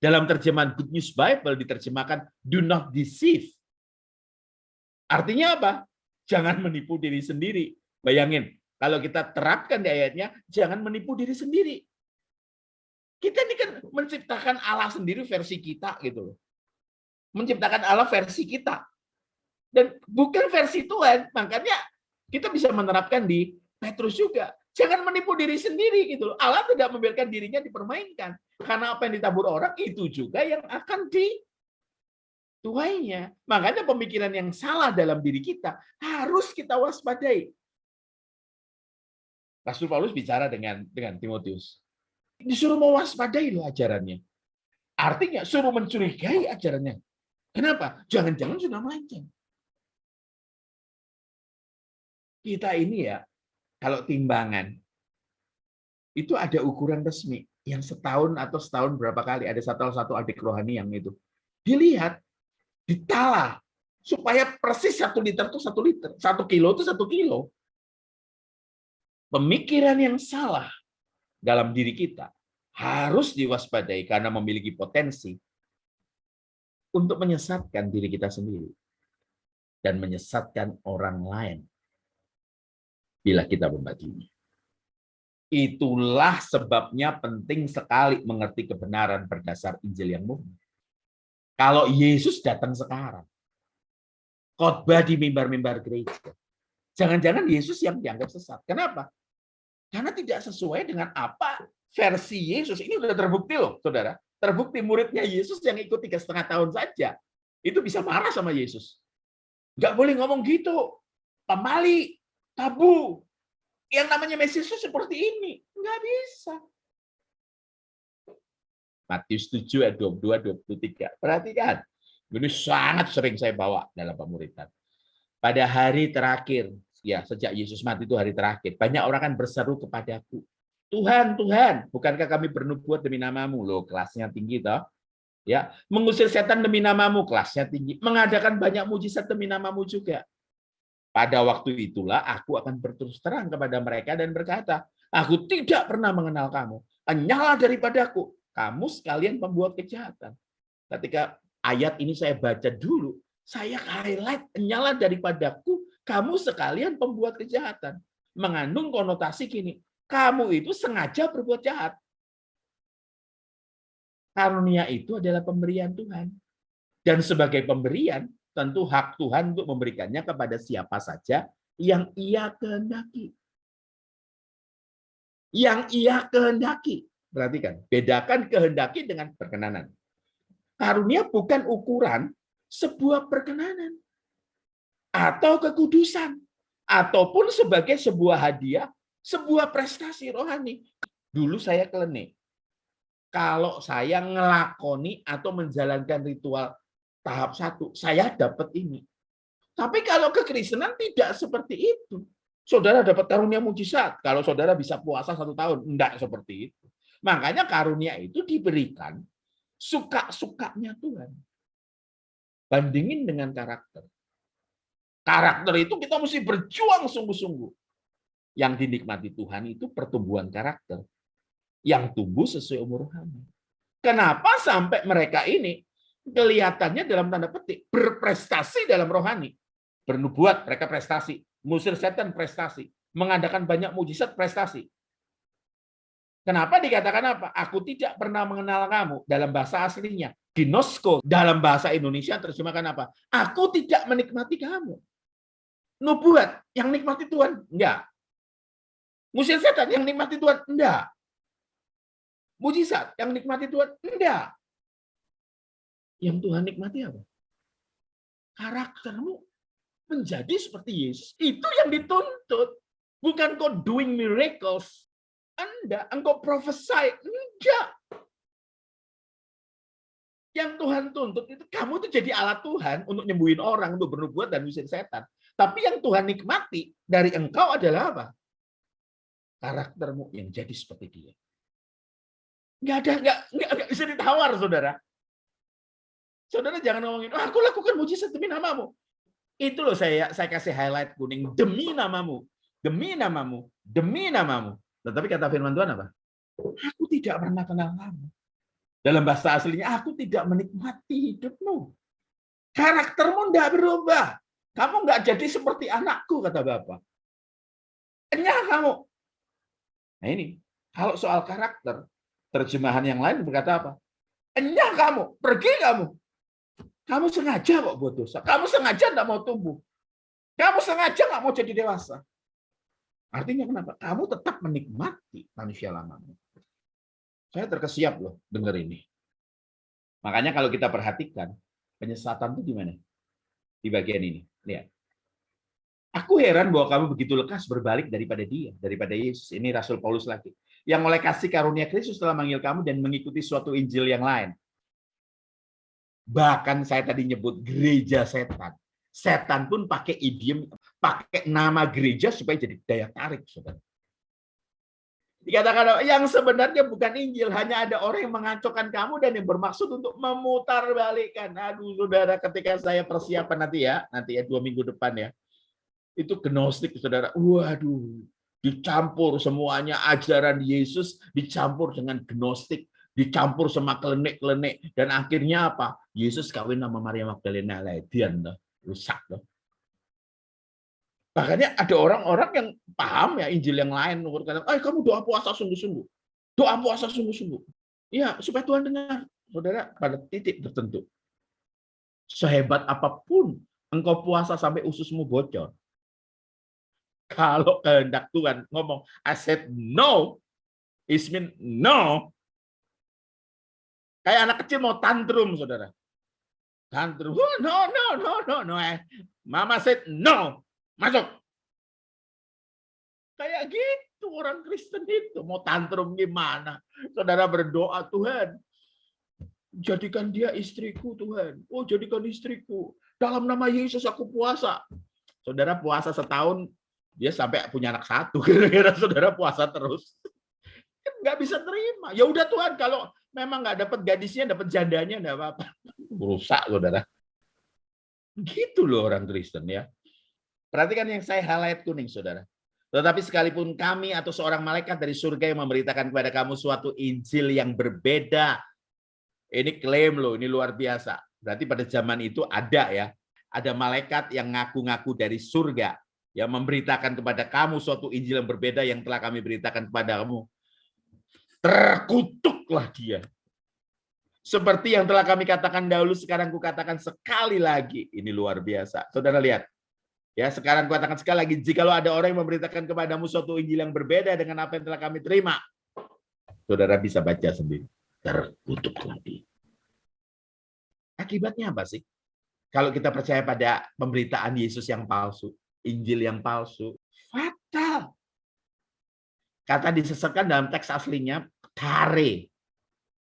Dalam terjemahan Good News Bible diterjemahkan do not deceive. Artinya apa? Jangan menipu diri sendiri. Bayangin, kalau kita terapkan di ayatnya, jangan menipu diri sendiri. Kita ini kan menciptakan Allah sendiri versi kita gitu loh. Menciptakan Allah versi kita. Dan bukan versi Tuhan. Makanya kita bisa menerapkan di Petrus juga. Jangan menipu diri sendiri gitu loh. Allah tidak membiarkan dirinya dipermainkan. Karena apa yang ditabur orang itu juga yang akan dituainya. Makanya pemikiran yang salah dalam diri kita harus kita waspadai. Rasul Paulus bicara dengan Timotius. Disuruh mewaspadai loh ajarannya. Artinya suruh mencurigai ajarannya. Kenapa? Jangan-jangan sudah melenceng. Kita ini ya, kalau timbangan, itu ada ukuran resmi. Yang setahun atau setahun berapa kali, ada satu adik rohani yang itu. Dilihat, ditala, supaya persis 1 liter itu 1 liter. 1 kilo itu 1 kilo. Pemikiran yang salah dalam diri kita harus diwaspadai karena memiliki potensi untuk menyesatkan diri kita sendiri dan menyesatkan orang lain bila kita membatinya. Itulah sebabnya penting sekali mengerti kebenaran berdasar Injil yang murni. Kalau Yesus datang sekarang, khotbah di mimbar-mimbar gereja, jangan-jangan Yesus yang dianggap sesat. Kenapa? Karena tidak sesuai dengan apa versi Yesus. Ini sudah terbukti loh, saudara. Terbukti muridnya Yesus yang ikut 3,5 tahun saja. Itu bisa marah sama Yesus. Nggak boleh ngomong gitu. Pemali, tabu. Yang namanya Mesias itu seperti ini. Nggak bisa. Matius 7 ayat 22-23. Perhatikan. Ini sangat sering saya bawa dalam pemuridan. Pada hari terakhir, ya sejak Yesus mati itu hari terakhir, banyak orang kan berseru kepadaku, Tuhan, Tuhan, bukankah kami bernubuat demi namamu? Loh, kelasnya tinggi toh. Ya, mengusir setan demi namamu, kelasnya tinggi. Mengadakan banyak mujizat demi namamu juga. Pada waktu itulah aku akan berterus terang kepada mereka dan berkata, aku tidak pernah mengenal kamu. Enyahlah daripadaku, kamu sekalian pembuat kejahatan. Ketika ayat ini saya baca dulu, saya highlight, enyahlah daripadaku, kamu sekalian pembuat kejahatan. Mengandung konotasi gini, kamu itu sengaja berbuat jahat. Karunia itu adalah pemberian Tuhan. Dan sebagai pemberian, tentu hak Tuhan untuk memberikannya kepada siapa saja yang Ia kehendaki. Yang Ia kehendaki. Perhatikan, bedakan kehendaki dengan perkenanan. Karunia bukan ukuran sebuah perkenanan atau kekudusan, ataupun sebagai sebuah hadiah, sebuah prestasi rohani. Dulu saya klenik. Kalau saya ngelakoni atau menjalankan ritual tahap 1, saya dapat ini. Tapi kalau kekristenan tidak seperti itu. Saudara dapat karunia mujizat. Kalau saudara bisa puasa 1 tahun, enggak seperti itu. Makanya karunia itu diberikan suka-sukanya Tuhan. Bandingin dengan karakter. Karakter itu kita mesti berjuang sungguh-sungguh. Yang dinikmati Tuhan itu pertumbuhan karakter. Yang tumbuh sesuai umur rohani. Kenapa sampai mereka ini kelihatannya dalam tanda petik berprestasi dalam rohani? Bernubuat mereka prestasi, mengusir setan prestasi, mengadakan banyak mujizat prestasi. Kenapa dikatakan apa? Aku tidak pernah mengenal kamu dalam bahasa aslinya. Ginosko dalam bahasa Indonesia terjemahkan apa? Aku tidak menikmati kamu. Nubuat yang nikmati Tuhan? Enggak. Mengusir setan yang nikmati Tuhan? Enggak. Mujizat yang nikmati Tuhan? Enggak. Yang Tuhan nikmati apa? Karaktermu menjadi seperti Yesus. Itu yang dituntut. Bukan kau doing miracles. Enggak. Engkau prophesy. Enggak. Yang Tuhan tuntut itu kamu itu jadi alat Tuhan untuk nyembuhin orang, untuk bernubuat dan usir setan. Tapi yang Tuhan nikmati dari engkau adalah apa? Karaktermu yang jadi seperti dia. Enggak bisa ditawar, saudara. Saudara jangan ngomongin, aku lakukan mujizat demi namamu. Itu loh saya kasih highlight kuning, demi namamu, demi namamu, demi namamu. Tetapi kata firman Tuhan apa? Aku tidak pernah kenal kamu. Dalam bahasa aslinya, aku tidak menikmati hidupmu. Karaktermu tidak berubah. Kamu nggak jadi seperti anakku, kata Bapak. Kenyang kamu. Nah ini, kalau soal karakter, terjemahan yang lain berkata apa? Kenyang kamu, pergi kamu. Kamu sengaja kok buat dosa. Kamu sengaja nggak mau tumbuh. Kamu sengaja nggak mau jadi dewasa. Artinya kenapa? Kamu tetap menikmati manusia lamamu. Saya terkesiap loh dengar ini. Makanya kalau kita perhatikan, penyesatan itu di mana? Di bagian ini. Lihat. Aku heran bahwa kamu begitu lekas berbalik daripada dia, daripada Yesus. Ini Rasul Paulus lagi. Yang oleh kasih karunia Kristus telah manggil kamu dan mengikuti suatu Injil yang lain. Bahkan saya tadi nyebut gereja setan. Setan pun pakai idiom, pakai nama gereja supaya jadi daya tarik. Saudara. Dikatakan yang sebenarnya bukan Injil, hanya ada orang yang mengacaukan kamu dan yang bermaksud untuk memutarbalikkan. Aduh, saudara, ketika saya persiapan nanti ya 2 minggu depan ya, itu gnostik, saudara. Waduh, dicampur semuanya ajaran Yesus, dicampur dengan gnostik, dicampur sama klenik-klenik, dan akhirnya apa? Yesus kawin sama Maria Magdalena, ledian, rusak. Makanya ada orang-orang yang paham ya Injil yang lain, kamu doa puasa sungguh-sungguh. Doa puasa sungguh-sungguh. Ya, supaya Tuhan dengar. Saudara, pada titik tertentu. Sehebat apapun engkau puasa sampai ususmu bocor. Kalau kehendak Tuhan ngomong, I said no, it means no. Kayak anak kecil mau tantrum, saudara. Tantrum, oh, no. Mama said no, masuk. Kayak gitu orang Kristen itu. Mau tantrum gimana? Saudara berdoa, Tuhan, jadikan dia istriku, Tuhan. Oh, jadikan istriku. Dalam nama Yesus aku puasa. Saudara puasa setahun, dia sampai punya anak satu. Kira-kira saudara puasa terus. Nggak bisa terima. Ya udah Tuhan, kalau memang nggak dapat gadisnya, dapat jandanya, nggak apa-apa. Rusak, saudara. Gitu loh orang Kristen ya. Perhatikan yang saya highlight kuning, saudara. Tetapi sekalipun kami atau seorang malaikat dari surga yang memberitakan kepada kamu suatu Injil yang berbeda. Ini klaim loh, ini luar biasa. Berarti pada zaman itu ada ya. Ada malaikat yang ngaku-ngaku dari surga. Yang memberitakan kepada kamu suatu Injil yang berbeda yang telah kami beritakan kepada kamu. Terkutuklah dia. Seperti yang telah kami katakan dahulu, sekarang kukatakan sekali lagi. Ini luar biasa. Saudara lihat. Ya, sekarang kukatakan sekali lagi, jikalau ada orang yang memberitakan kepadamu suatu Injil yang berbeda dengan apa yang telah kami terima, saudara bisa baca sendiri. Terkutuklah dia. Akibatnya apa sih? Kalau kita percaya pada pemberitaan Yesus yang palsu, Injil yang palsu, fatal. Kata disesatkan dalam teks aslinya, tare.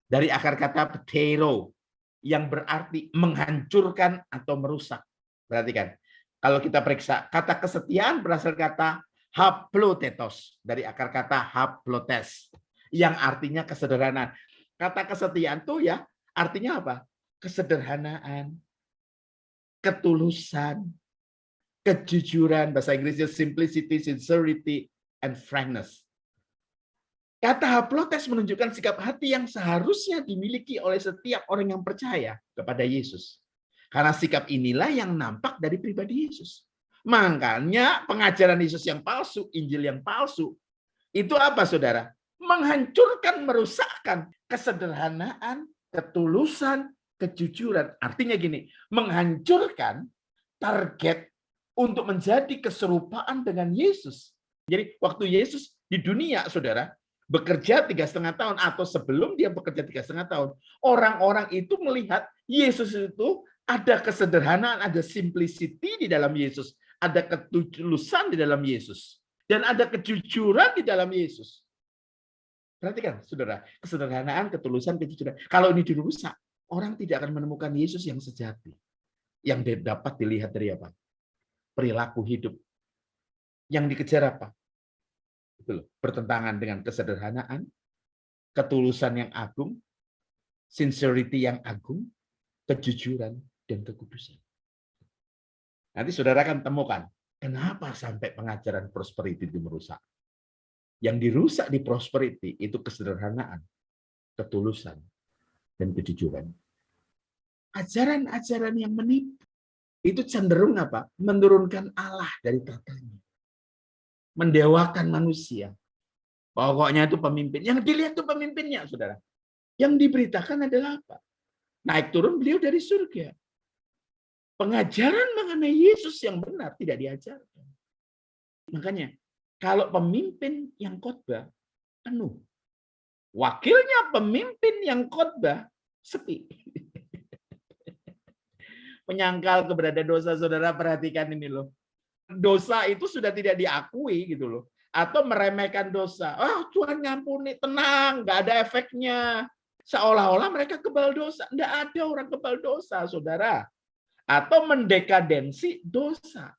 Dari akar kata petero, yang berarti menghancurkan atau merusak. Perhatikan. Kalau kita periksa, kata kesetiaan berasal kata haplotetos, dari akar kata haplotes, yang artinya kesederhanaan. Kata kesetiaan itu ya artinya apa? Kesederhanaan, ketulusan, kejujuran, bahasa Inggrisnya simplicity, sincerity, and frankness. Kata haplotes menunjukkan sikap hati yang seharusnya dimiliki oleh setiap orang yang percaya kepada Yesus. Karena sikap inilah yang nampak dari pribadi Yesus. Makanya pengajaran Yesus yang palsu, Injil yang palsu, itu apa saudara? Menghancurkan, merusakkan kesederhanaan, ketulusan, kejujuran. Artinya gini, menghancurkan target untuk menjadi keserupaan dengan Yesus. Jadi waktu Yesus di dunia, saudara, bekerja 3,5 tahun atau sebelum dia bekerja 3,5 tahun, orang-orang itu melihat Yesus itu ada kesederhanaan, ada simplicity di dalam Yesus, ada ketulusan di dalam Yesus, dan ada kejujuran di dalam Yesus. Perhatikan, saudara, kesederhanaan, ketulusan, kejujuran. Kalau ini dirusak, orang tidak akan menemukan Yesus yang sejati, yang dapat dilihat dari apa? Perilaku hidup. Yang dikejar apa? Itu loh, bertentangan dengan kesederhanaan, ketulusan yang agung, sincerity yang agung, kejujuran, dan kekudusan. Nanti saudara akan temukan, kenapa sampai pengajaran prosperity itu merusak. Yang dirusak di prosperity itu kesederhanaan, ketulusan, dan kejujuran. Ajaran-ajaran yang menipu itu cenderung apa? Menurunkan Allah dari tatanya. Mendewakan manusia. Pokoknya itu pemimpin. Yang dilihat itu pemimpinnya, saudara. Yang diberitakan adalah apa? Naik turun beliau dari surga. Pengajaran mengenai Yesus yang benar tidak diajarkan. Makanya, kalau pemimpin yang khotbah, penuh. Wakilnya pemimpin yang khotbah, sepi. Menyangkal keberadaan dosa, saudara, perhatikan ini loh. Dosa itu sudah tidak diakui gitu loh. Atau meremehkan dosa. Tuhan ngampuni, tenang, nggak ada efeknya. Seolah-olah mereka kebal dosa. Nggak ada orang kebal dosa, saudara. Atau mendekadensi dosa.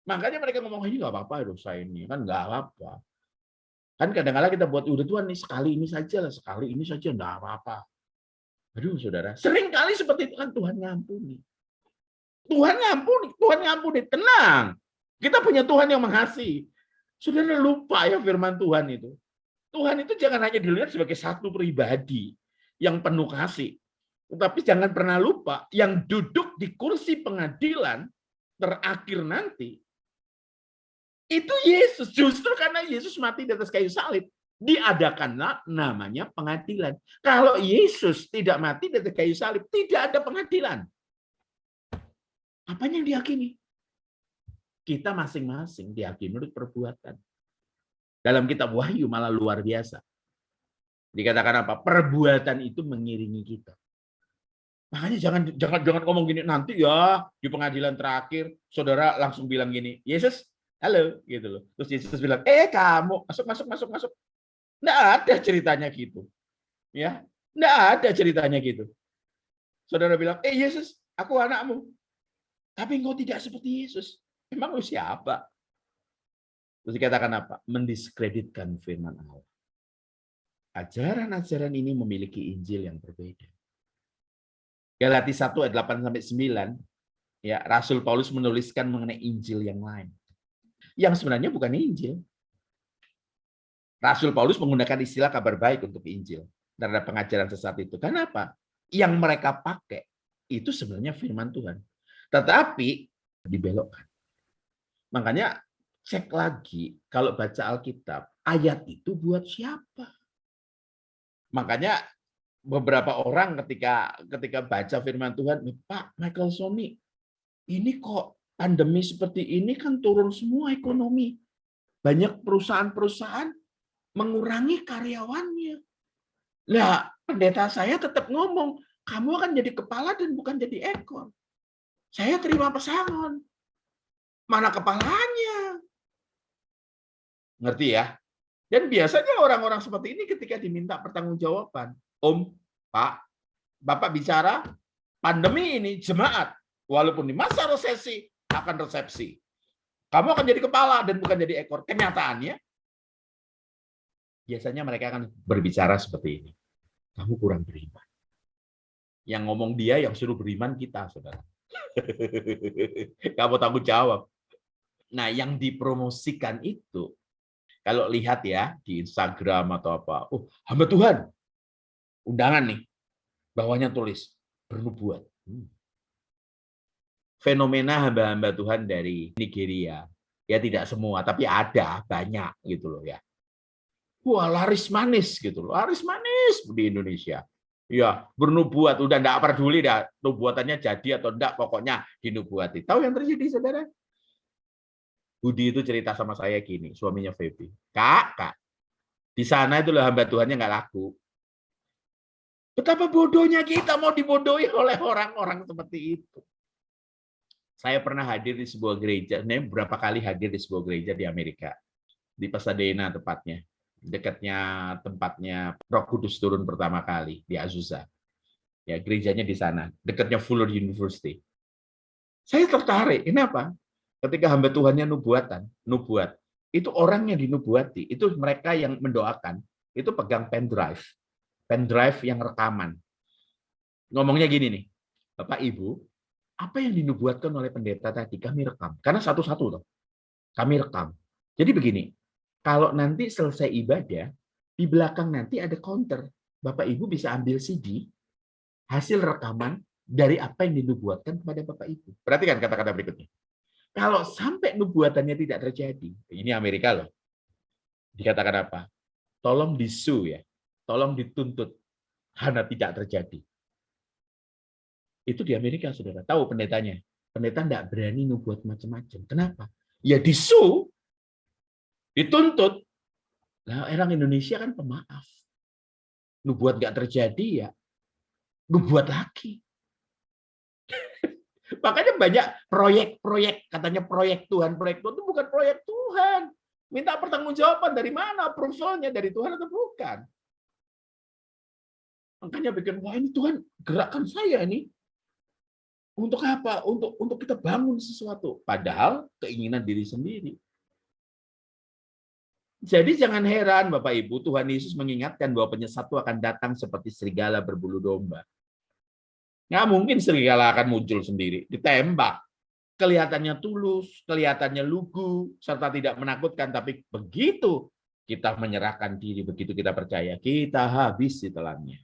Makanya mereka ngomong, ini nggak apa-apa dosa ini. Kan nggak apa-apa. Kan kadang-kadang kita buat, udah Tuhan nih sekali ini saja lah, sekali ini saja, nggak apa-apa. Aduh, saudara. Sering kali seperti itu kan Tuhan ngampuni. Tuhan ngampuni, tenang. Kita punya Tuhan yang mengasihi. Saudara lupa ya firman Tuhan itu. Tuhan itu jangan hanya dilihat sebagai satu pribadi yang penuh kasih. Tetapi jangan pernah lupa yang duduk di kursi pengadilan terakhir nanti, itu Yesus. Justru karena Yesus mati di atas kayu salib, diadakanlah namanya pengadilan. Kalau Yesus tidak mati di atas kayu salib, tidak ada pengadilan. Apa yang diyakini? Kita masing-masing diyakini menurut perbuatan. Dalam kitab Wahyu malah luar biasa. Dikatakan apa? Perbuatan itu mengiringi kita. Makanya jangan ngomong gini, nanti ya di pengadilan terakhir saudara langsung bilang gini, Yesus, halo, gitu loh. Terus Yesus bilang, kamu masuk. Nggak ada ceritanya gitu. Ya, nggak ada ceritanya gitu. Saudara bilang, Yesus, aku anakmu. Tapi engkau tidak seperti Yesus. Emang lu siapa? Terus dikatakan apa? Mendiskreditkan firman Allah. Ajaran-ajaran ini memiliki Injil yang berbeda. Galati 1 ayat 8-9, ya, Rasul Paulus menuliskan mengenai Injil yang lain. Yang sebenarnya bukan Injil. Rasul Paulus menggunakan istilah kabar baik untuk Injil terhadap pengajaran sesat itu. Kenapa? Yang mereka pakai itu sebenarnya firman Tuhan. Tetapi dibelokkan. Makanya cek lagi kalau baca Alkitab, ayat itu buat siapa? Makanya beberapa orang ketika baca firman Tuhan, Pak Michael Sony, ini kok pandemi seperti ini kan turun semua ekonomi. Banyak perusahaan-perusahaan mengurangi karyawannya. Lah, pendeta saya tetap ngomong, kamu akan jadi kepala dan bukan jadi ekor. Saya terima pesangon. Mana kepalanya? Ngerti ya? Dan biasanya orang-orang seperti ini ketika diminta pertanggungjawaban, Om, Pak, Bapak bicara, pandemi ini jemaat, walaupun di masa resesi, akan resepsi. Kamu akan jadi kepala dan bukan jadi ekor. Kenyataannya, biasanya mereka akan berbicara seperti ini. Kamu kurang beriman. Yang ngomong dia, yang suruh beriman kita, saudara. Kamu tanggung jawab. Nah, yang dipromosikan itu, kalau lihat ya di Instagram atau apa, hamba Tuhan, undangan nih, bawahnya tulis bernubuat. Fenomena hamba-hamba Tuhan dari Nigeria, ya tidak semua, tapi ada banyak gitu loh ya. Wah, laris manis gitu loh, laris manis di Indonesia. Ya, bernubuat, udah enggak peduli dah nubuatannya jadi atau enggak, pokoknya dinubuati. Tahu yang terjadi, saudara? Budi itu cerita sama saya gini, suaminya Feby. Kak, di sana itu loh hamba Tuhannya nggak laku. Betapa bodohnya kita mau dibodohi oleh orang-orang seperti itu. Saya pernah hadir di sebuah gereja, berapa kali hadir di sebuah gereja di Amerika, di Pasadena tepatnya, dekatnya tempatnya Roh Kudus turun pertama kali di Azusa. Ya, gerejanya di sana, dekatnya Fuller University. Saya tertarik, kenapa? Ketika hamba Tuhannya nubuat, itu orang yang dinubuati, itu mereka yang mendoakan, itu pegang pendrive yang rekaman. Ngomongnya gini nih, Bapak Ibu, apa yang dinubuatkan oleh pendeta tadi kami rekam, karena satu-satu loh, kami rekam. Jadi begini, Kalau nanti selesai ibadah, di belakang nanti ada counter. Bapak Ibu bisa ambil CD, hasil rekaman dari apa yang dinubuatkan kepada Bapak Ibu. Perhatikan kata-kata berikutnya. Kalau sampai nubuatannya tidak terjadi, ini Amerika loh. Dikatakan apa? Tolong disu ya, tolong dituntut karena tidak terjadi. Itu di Amerika, saudara. Tahu pendetanya? Pendeta tidak berani nubuat macam-macam. Kenapa? Ya disu, dituntut. Nah, orang Indonesia kan pemaaf. Nubuat nggak terjadi ya, nubuat lagi. Makanya banyak proyek-proyek, katanya proyek Tuhan itu bukan proyek Tuhan. Minta pertanggungjawaban dari mana? Approval-nya dari Tuhan atau bukan? Makanya bikin, wah ini Tuhan gerakkan saya ini. Untuk apa? Untuk kita bangun sesuatu. Padahal keinginan diri sendiri. Jadi jangan heran Bapak Ibu, Tuhan Yesus mengingatkan bahwa penyesat itu akan datang seperti serigala berbulu domba. Nggak mungkin serigala akan muncul sendiri, ditembak. Kelihatannya tulus, kelihatannya lugu, serta tidak menakutkan, tapi begitu kita menyerahkan diri, begitu kita percaya, kita habis ditelannya.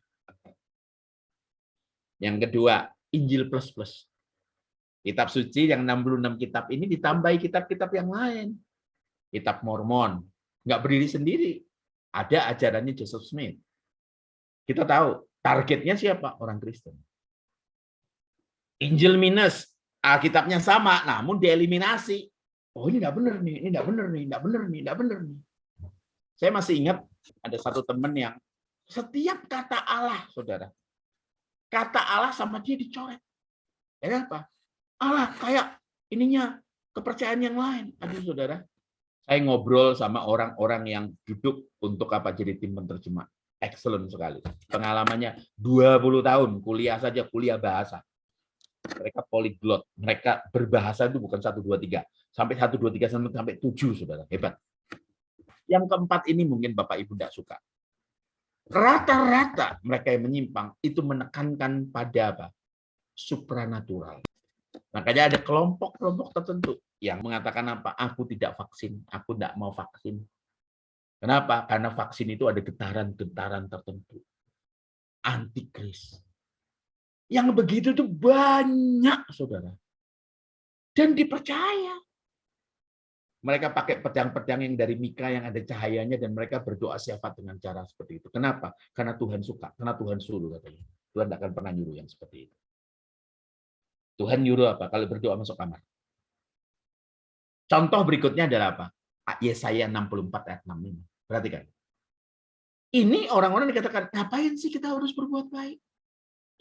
Yang kedua, Injil plus-plus. Kitab suci yang 66 kitab ini ditambahi kitab-kitab yang lain. Kitab Mormon, nggak berdiri sendiri. Ada ajarannya Joseph Smith. Kita tahu, targetnya siapa? Orang Kristen. Injil minus, Alkitabnya sama, namun dieliminasi. Oh ini nggak benar nih, ini nggak benar nih, nggak benar nih, nggak benar nih. Saya masih ingat ada satu teman yang setiap kata Allah, saudara, kata Allah sama dia dicoret. Ya apa? Allah kayak ininya kepercayaan yang lain. Aduh saudara, saya ngobrol sama orang-orang yang duduk untuk apa jadi tim penerjemah. Excellent sekali. Pengalamannya 20 tahun kuliah saja, kuliah bahasa. Mereka polyglot, mereka berbahasa itu bukan 1, 2, 3. Sampai 1, 2, 3, sampai 7, saudara. Hebat. Yang keempat ini mungkin Bapak Ibu tidak suka. Rata-rata mereka yang menyimpang itu menekankan pada apa? Supranatural. Makanya ada kelompok-kelompok tertentu yang mengatakan apa? Aku tidak vaksin, aku tidak mau vaksin. Kenapa? Karena vaksin itu ada getaran-getaran tertentu. Antikris. Yang begitu itu banyak, saudara. Dan dipercaya. Mereka pakai pedang-pedang yang dari Mika yang ada cahayanya dan mereka berdoa syafaat dengan cara seperti itu. Kenapa? Karena Tuhan suka, karena Tuhan suruh katanya. Tuhan tidak akan pernah nyuruh yang seperti itu. Tuhan nyuruh apa? Kalau berdoa masuk kamar. Contoh berikutnya adalah apa? Yesaya 64 ayat 6 ini. Perhatikan. Ini orang-orang dikatakan, ngapain sih kita harus berbuat baik?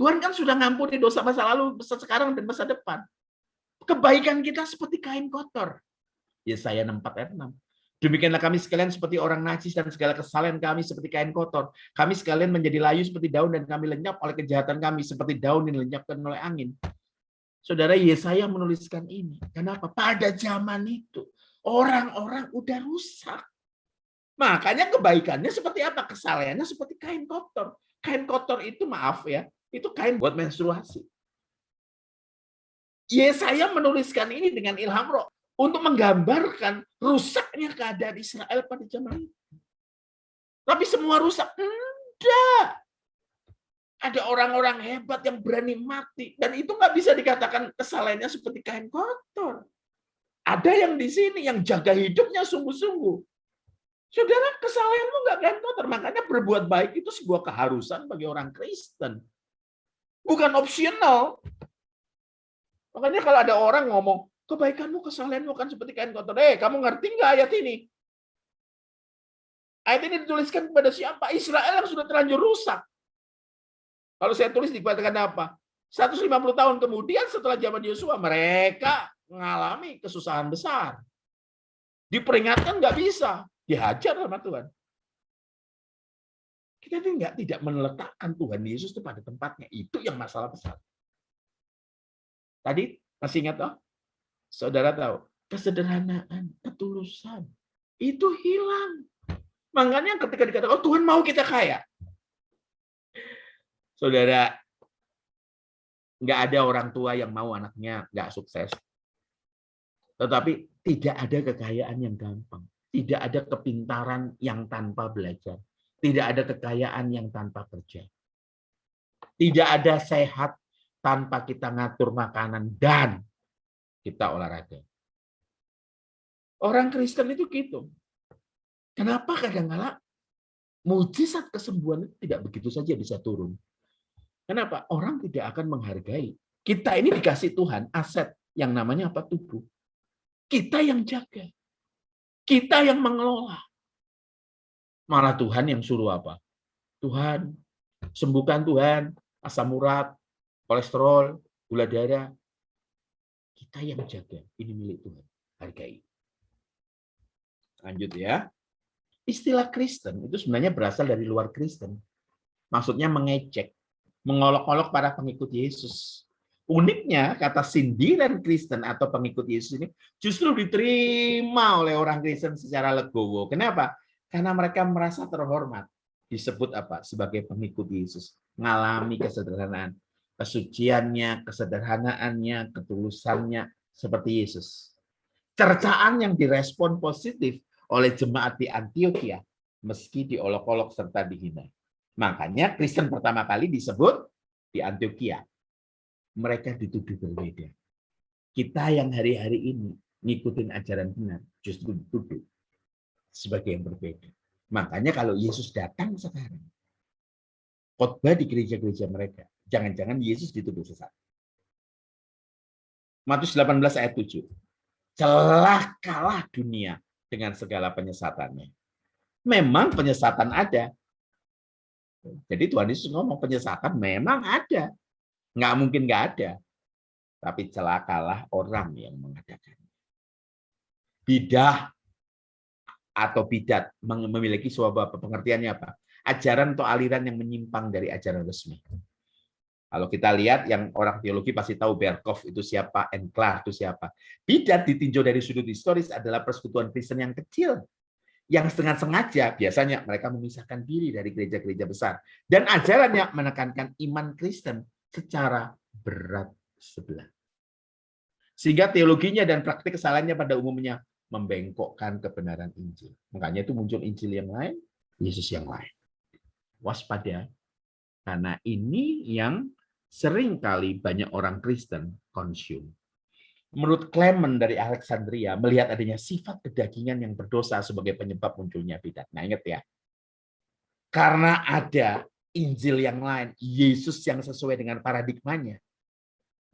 Tuhan kan sudah ngampuni dosa masa lalu, masa sekarang, dan masa depan. Kebaikan kita seperti kain kotor. Yesaya 64 ayat 6. Demikianlah kami sekalian seperti orang najis dan segala kesalahan kami seperti kain kotor. Kami sekalian menjadi layu seperti daun dan kami lenyap oleh kejahatan kami seperti daun yang dilenyapkan oleh angin. Saudara, Yesaya menuliskan ini. Kenapa? Pada zaman itu orang-orang udah rusak. Makanya kebaikannya seperti apa? Kesalahannya seperti kain kotor. Kain kotor itu, maaf ya, itu kain buat menstruasi. Yesaya menuliskan ini dengan ilham roh untuk menggambarkan rusaknya keadaan Israel pada zaman itu. Tapi semua rusak? Enggak. Ada orang-orang hebat yang berani mati. Dan itu nggak bisa dikatakan kesalahannya seperti kain kotor. Ada yang di sini yang jaga hidupnya sungguh-sungguh. Saudara, kesalahanmu nggak kain kotor. Makanya berbuat baik itu sebuah keharusan bagi orang Kristen. Bukan opsional. Makanya kalau ada orang ngomong, kebaikanmu, kesalahanmu kan seperti kain kotor. Kamu ngerti nggak ayat ini? Ayat ini dituliskan kepada siapa? Israel yang sudah terlanjur rusak. Kalau saya tulis dikatakan apa? 150 tahun kemudian setelah zaman Yosua, mereka mengalami kesusahan besar. Diperingatkan nggak bisa, dihajar sama Tuhan. Kita ini tidak meletakkan Tuhan Yesus itu pada tempatnya. Itu yang masalah besar. Tadi masih ingat toh? Saudara tahu, kesederhanaan, ketulusan itu hilang. Makanya ketika dikatakan, oh Tuhan mau kita kaya. Saudara, nggak ada orang tua yang mau anaknya nggak sukses. Tetapi tidak ada kekayaan yang gampang. Tidak ada kepintaran yang tanpa belajar. Tidak ada kekayaan yang tanpa kerja. Tidak ada sehat tanpa kita ngatur makanan dan kita olahraga. Orang Kristen itu gitu. Kenapa kadang-kala mujizat kesembuhan itu tidak begitu saja bisa turun? Kenapa? Orang tidak akan menghargai. Kita ini dikasih Tuhan aset yang namanya apa? Tubuh. Kita yang jaga. Kita yang mengelola. Malah Tuhan yang suruh apa? Tuhan, sembuhkan Tuhan, asam urat, kolesterol, gula darah. Kita yang jaga. Ini milik Tuhan. Hargai. Lanjut ya. Istilah Kristen itu sebenarnya berasal dari luar Kristen. Maksudnya mengecek, mengolok-olok para pengikut Yesus. Uniknya, kata sindiran Kristen atau pengikut Yesus ini justru diterima oleh orang Kristen secara legowo. Kenapa? Karena mereka merasa terhormat. Disebut apa? Sebagai pengikut Yesus. Ngalami kesederhanaan. Kesuciannya, kesederhanaannya, ketulusannya seperti Yesus. Cercaan yang direspon positif oleh jemaat di Antioquia meski diolok-olok serta dihina. Makanya Kristen pertama kali disebut di Antioquia. Mereka dituduh berbeda. Kita yang hari-hari ini ngikutin ajaran benar justru dituduh sebagai yang berbeda. Makanya kalau Yesus datang sekarang, khotbah di gereja-gereja mereka, jangan-jangan Yesus dituduh sesat. Matius 18 ayat 7. Celakalah dunia dengan segala penyesatannya. Memang penyesatan ada. Jadi Tuhan Yesus ngomong penyesatan memang ada. Nggak mungkin nggak ada. Tapi celakalah orang yang mengadakannya. Bidah atau bidat memiliki sebuah pengertiannya apa? Ajaran atau aliran yang menyimpang dari ajaran resmi. Kalau kita lihat yang orang teologi pasti tahu Berkhof itu siapa, Enklar itu siapa. Bidat ditinjau dari sudut historis adalah persekutuan Kristen yang kecil. Yang dengan sengaja biasanya mereka memisahkan diri dari gereja-gereja besar. Dan ajarannya menekankan iman Kristen secara berat sebelah. Sehingga teologinya dan praktik kesalahannya pada umumnya membengkokkan kebenaran Injil. Makanya itu muncul Injil yang lain, Yesus yang lain. Waspada, karena ini yang seringkali banyak orang Kristen consume. Menurut Clement dari Alexandria, melihat adanya sifat kedagingan yang berdosa sebagai penyebab munculnya bidat. Nah, ingat ya, karena ada Injil yang lain, Yesus yang sesuai dengan paradigmanya,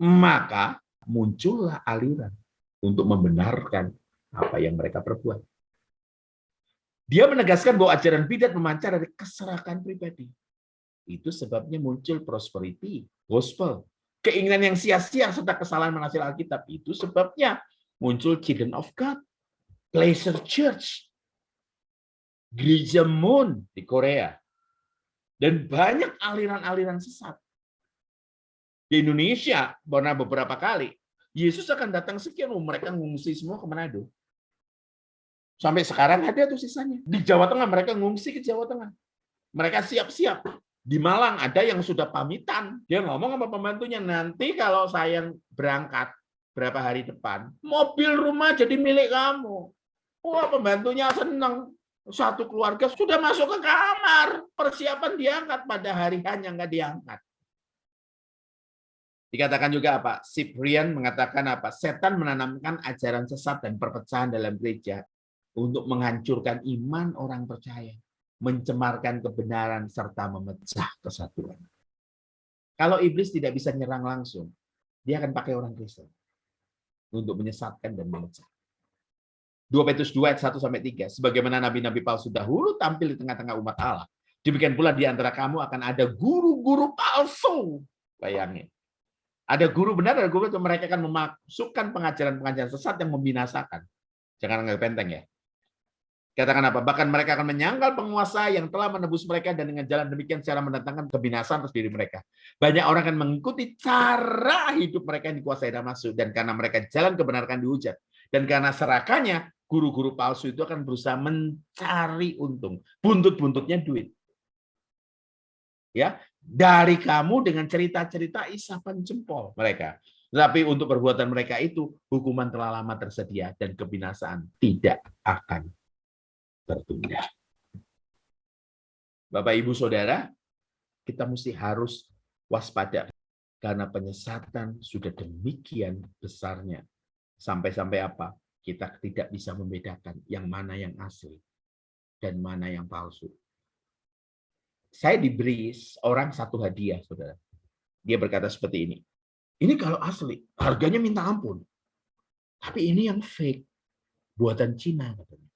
maka muncullah aliran untuk membenarkan apa yang mereka perbuat. Dia menegaskan bahwa ajaran bidat memancar dari keserakahan pribadi. Itu sebabnya muncul prosperity gospel. Keinginan yang sia-sia serta kesalahan menafsir Alkitab. Itu sebabnya muncul Children of God, Pleasure Church, Gereja Moon di Korea. Dan banyak aliran-aliran sesat. Di Indonesia, pernah beberapa kali, Yesus akan datang sekian, mereka ngungsi semua ke Manado. Sampai sekarang ada tuh sisanya. Di Jawa Tengah, mereka ngungsi ke Jawa Tengah. Mereka siap-siap. Di Malang ada yang sudah pamitan. Dia ngomong sama pembantunya, nanti kalau saya berangkat berapa hari depan, mobil rumah jadi milik kamu. Wah, pembantunya senang. Satu keluarga sudah masuk ke kamar. Persiapan diangkat, pada hari hanya nggak diangkat. Dikatakan juga apa? Cyprian mengatakan apa? Setan menanamkan ajaran sesat dan perpecahan dalam gereja untuk menghancurkan iman orang percaya, mencemarkan kebenaran, serta memecah kesatuan. Kalau iblis tidak bisa nyerang langsung, dia akan pakai orang Kristen untuk menyesatkan dan memecah. 2 Petrus 2 ayat 1-3, sebagaimana nabi-nabi palsu dahulu tampil di tengah-tengah umat Allah, demikian pula di antara kamu akan ada guru-guru palsu. Bayangin. Ada guru benar, ada guru itu mereka akan memasukkan pengajaran-pengajaran sesat yang membinasakan. Jangan anggap enteng ya. Katakan apa? Bahkan mereka akan menyangkal penguasa yang telah menebus mereka dan dengan jalan demikian secara mendatangkan kebinasaan atas diri mereka. Banyak orang akan mengikuti cara hidup mereka yang dikuasai Damaskus, dan karena mereka jalan kebenaran dihujat. Dan karena serakahnya, guru-guru palsu itu akan berusaha mencari untung. Buntut-buntutnya duit. Ya, dari kamu dengan cerita-cerita isapan jempol mereka. Tapi untuk perbuatan mereka itu, hukuman telah lama tersedia dan kebinasaan tidak akan tertunda. Bapak, Ibu, Saudara, kita mesti harus waspada karena penyesatan sudah demikian besarnya. Sampai-sampai apa? Kita tidak bisa membedakan yang mana yang asli dan mana yang palsu. Saya diberi orang satu hadiah, Saudara. Dia berkata seperti ini. Ini kalau asli, harganya minta ampun. Tapi ini yang fake, buatan Cina, katanya.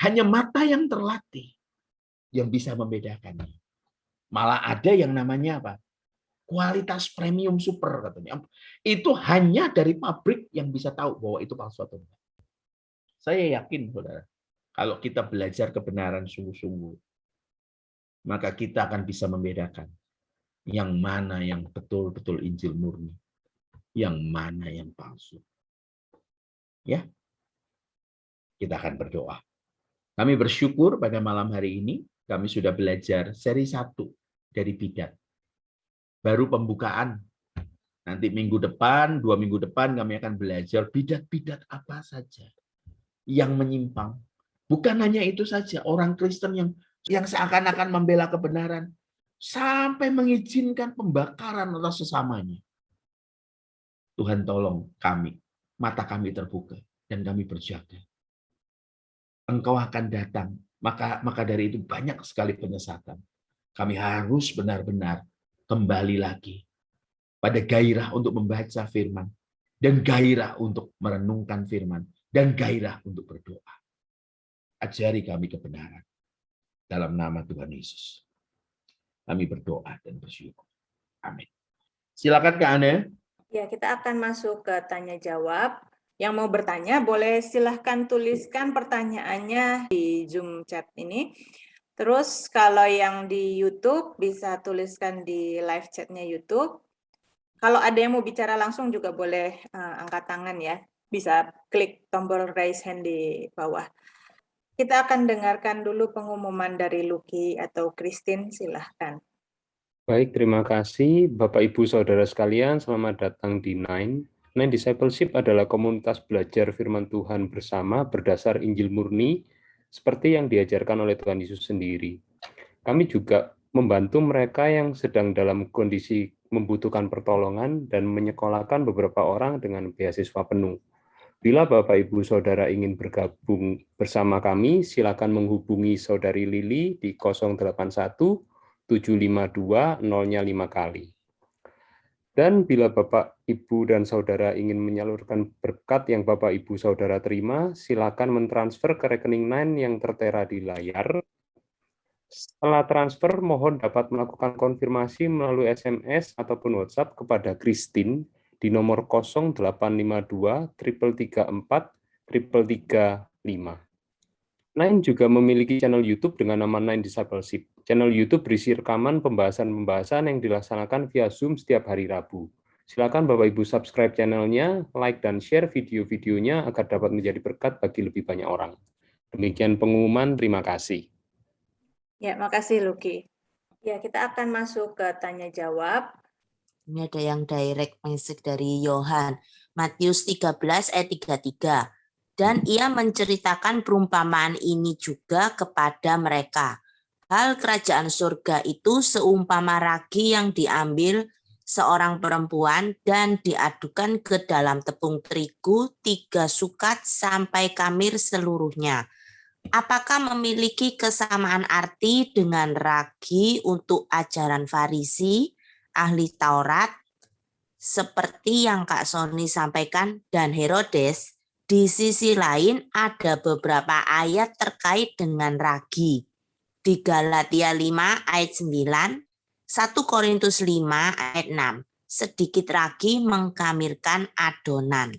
Hanya mata yang terlatih yang bisa membedakannya. Malah ada yang namanya apa? Kualitas premium super, katanya. Itu hanya dari pabrik yang bisa tahu bahwa itu palsu atau enggak. Saya yakin, Saudara, kalau kita belajar kebenaran sungguh-sungguh, maka kita akan bisa membedakan yang mana yang betul-betul Injil murni, yang mana yang palsu. Ya, kita akan berdoa. Kami bersyukur pada malam hari ini, kami sudah belajar seri 1 dari bidat. Baru pembukaan. Nanti minggu depan, 2 minggu depan kami akan belajar bidat-bidat apa saja yang menyimpang. Bukan hanya itu saja, orang Kristen yang seakan-akan membela kebenaran, sampai mengizinkan pembakaran atas sesamanya. Tuhan tolong kami, mata kami terbuka, dan kami berjaga. Engkau akan datang, maka dari itu banyak sekali penyesatan. Kami harus benar-benar kembali lagi pada gairah untuk membaca firman, dan gairah untuk merenungkan firman, dan gairah untuk berdoa. Ajari kami kebenaran. Dalam nama Tuhan Yesus. Kami berdoa dan bersyukur. Amin. Silakan Kak Ane. Ya, kita akan masuk ke tanya jawab. Yang mau bertanya boleh silahkan tuliskan pertanyaannya di Zoom chat ini. Terus kalau yang di YouTube bisa tuliskan di live chatnya YouTube. Kalau ada yang mau bicara langsung juga boleh angkat tangan ya. Bisa klik tombol raise hand di bawah. Kita akan dengarkan dulu pengumuman dari Lucky atau Christine, silahkan. Baik, terima kasih Bapak Ibu Saudara sekalian, selamat datang di Nine. Nine Discipleship adalah komunitas belajar firman Tuhan bersama berdasar Injil murni seperti yang diajarkan oleh Tuhan Yesus sendiri. Kami juga membantu mereka yang sedang dalam kondisi membutuhkan pertolongan dan menyekolahkan beberapa orang dengan beasiswa penuh. Bila Bapak Ibu Saudara ingin bergabung bersama kami, silakan menghubungi Saudari Lili di 081 752 0-nya 5 kali. Dan bila Bapak, Ibu, dan Saudara ingin menyalurkan berkat yang Bapak, Ibu, Saudara terima, silakan mentransfer ke rekening Nine yang tertera di layar. Setelah transfer, mohon dapat melakukan konfirmasi melalui SMS ataupun WhatsApp kepada Christine di nomor 0852 334 335. Nine juga memiliki channel YouTube dengan nama Nine Discipleship. Channel YouTube berisi rekaman pembahasan-pembahasan yang dilaksanakan via Zoom setiap hari Rabu. Silakan Bapak Ibu subscribe channelnya, like dan share video-videonya agar dapat menjadi berkat bagi lebih banyak orang. Demikian pengumuman, terima kasih. Ya, makasih Lucky. Ya, kita akan masuk ke tanya jawab. Ini ada yang direct message dari Yohan. Matius 13 ayat 33. Dan ia menceritakan perumpamaan ini juga kepada mereka. Hal kerajaan surga itu seumpama ragi yang diambil seorang perempuan dan diadukan ke dalam tepung terigu 3 sukat sampai kamir seluruhnya. Apakah memiliki kesamaan arti dengan ragi untuk ajaran Farisi, ahli Taurat, seperti yang Kak Sony sampaikan, dan Herodes? Di sisi lain ada beberapa ayat terkait dengan ragi. Di Galatia 5 ayat 9, 1 Korintus 5 ayat 6. Sedikit ragi mengkamirkan adonan.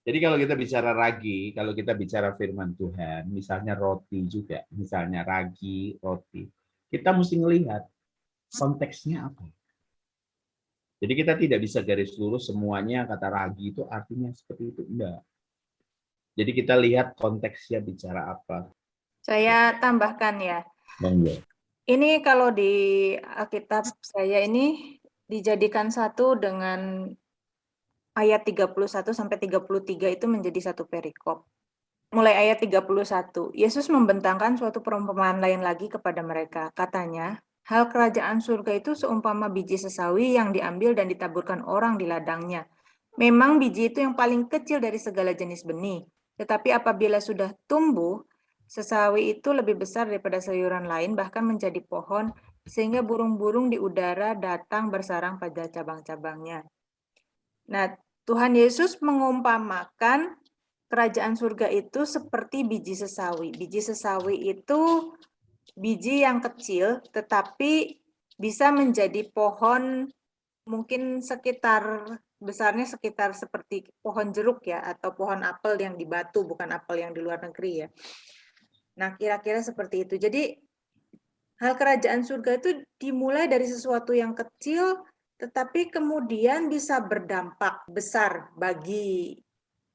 Jadi kalau kita bicara ragi, kalau kita bicara firman Tuhan, misalnya roti juga, misalnya ragi, roti, kita mesti melihat konteksnya apa. Jadi kita tidak bisa garis lurus semuanya kata ragi itu artinya seperti itu, enggak. Jadi kita lihat konteksnya bicara apa. Saya tambahkan ya. Monggo. Ini kalau di Alkitab saya ini dijadikan satu dengan ayat 31 sampai 33 itu menjadi satu perikop. mulai ayat 31. Yesus membentangkan suatu perumpamaan lain lagi kepada mereka. Katanya, hal kerajaan surga itu seumpama biji sesawi yang diambil dan ditaburkan orang di ladangnya. Memang biji itu yang paling kecil dari segala jenis benih. Tetapi apabila sudah tumbuh, sesawi itu lebih besar daripada sayuran lain, bahkan menjadi pohon, sehingga burung-burung di udara datang bersarang pada cabang-cabangnya. Nah, Tuhan Yesus mengumpamakan kerajaan surga itu seperti biji sesawi. Biji sesawi itu biji yang kecil, tetapi bisa menjadi pohon mungkin besarnya sekitar seperti pohon jeruk ya, atau pohon apel yang di Batu, bukan apel yang di luar negeri ya. Nah, kira-kira seperti itu. Jadi, hal kerajaan surga itu dimulai dari sesuatu yang kecil, tetapi kemudian bisa berdampak besar bagi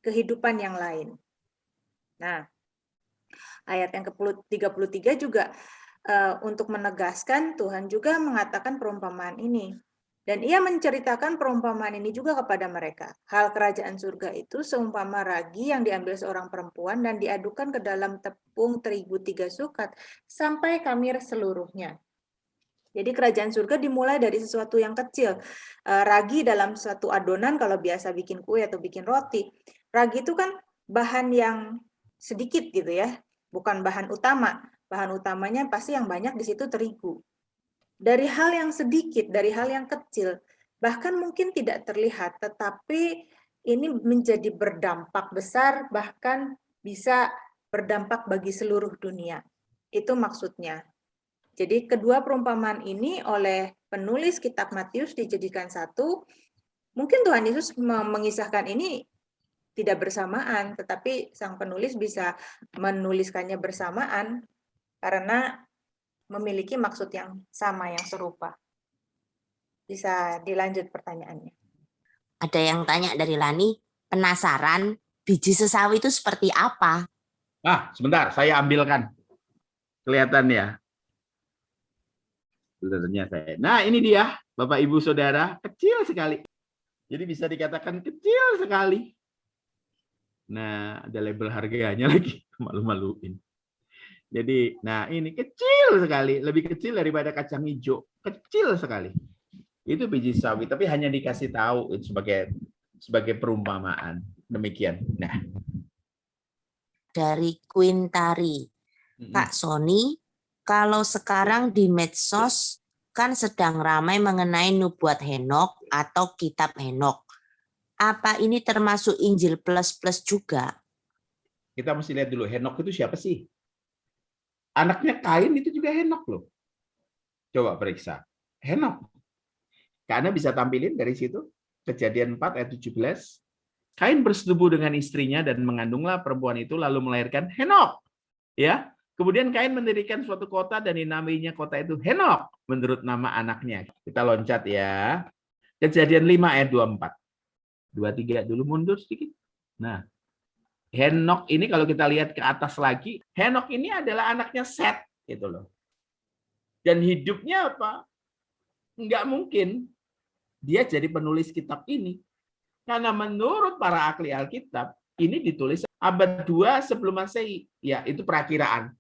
kehidupan yang lain. Nah, ayat yang ke-33 juga untuk menegaskan, Tuhan juga mengatakan perumpamaan ini. Dan ia menceritakan perumpamaan ini juga kepada mereka. Hal kerajaan surga itu seumpama ragi yang diambil seorang perempuan dan diadukan ke dalam tepung terigu 3 sukat sampai khamir seluruhnya. Jadi kerajaan surga dimulai dari sesuatu yang kecil. Ragi dalam suatu adonan, kalau biasa bikin kue atau bikin roti, ragi itu kan bahan yang sedikit gitu ya, bukan bahan utama. Bahan utamanya pasti yang banyak di situ terigu. Dari hal yang sedikit, dari hal yang kecil, bahkan mungkin tidak terlihat, tetapi ini menjadi berdampak besar, bahkan bisa berdampak bagi seluruh dunia. Itu maksudnya. Jadi kedua perumpamaan ini oleh penulis kitab Matius dijadikan satu. Mungkin Tuhan Yesus mengisahkan ini tidak bersamaan, tetapi sang penulis bisa menuliskannya bersamaan karena memiliki maksud yang sama, yang serupa. Bisa dilanjut pertanyaannya. Ada yang tanya dari Lani, penasaran biji sesawi itu seperti apa? Sebentar, saya ambilkan. Kelihatan ya. Sebenarnya saya. Nah, ini dia, Bapak Ibu Saudara, kecil sekali. Jadi bisa dikatakan kecil sekali. Nah, ada label harganya lagi, malu-maluin. Jadi, nah ini kecil sekali, lebih kecil daripada kacang hijau, kecil sekali. Itu biji sawi, tapi hanya dikasih tahu itu sebagai perumpamaan. Demikian. Nah, dari Quintari, Kak Sony, kalau sekarang di medsos kan sedang ramai mengenai nubuat Henok atau kitab Henok. Apa ini termasuk Injil plus juga? Kita mesti lihat dulu, Henok itu siapa sih? Anaknya Kain itu juga Henok loh. Coba periksa. Henok. Karena bisa tampilin dari situ, Kejadian 4 ayat 17. Kain bersetubuh dengan istrinya dan mengandunglah perempuan itu lalu melahirkan Henok. Ya. Kemudian Kain mendirikan suatu kota dan dinamainya kota itu Henok menurut nama anaknya. Kita loncat ya. Kejadian 5 ayat 24. 23 dulu, mundur sedikit. Nah, Henok ini kalau kita lihat ke atas lagi, Henok ini adalah anaknya Set gitu loh. Dan hidupnya apa? Enggak mungkin dia jadi penulis kitab ini. Karena menurut para ahli Alkitab, ini ditulis abad 2 sebelum Masehi. Ya, itu perakiraan.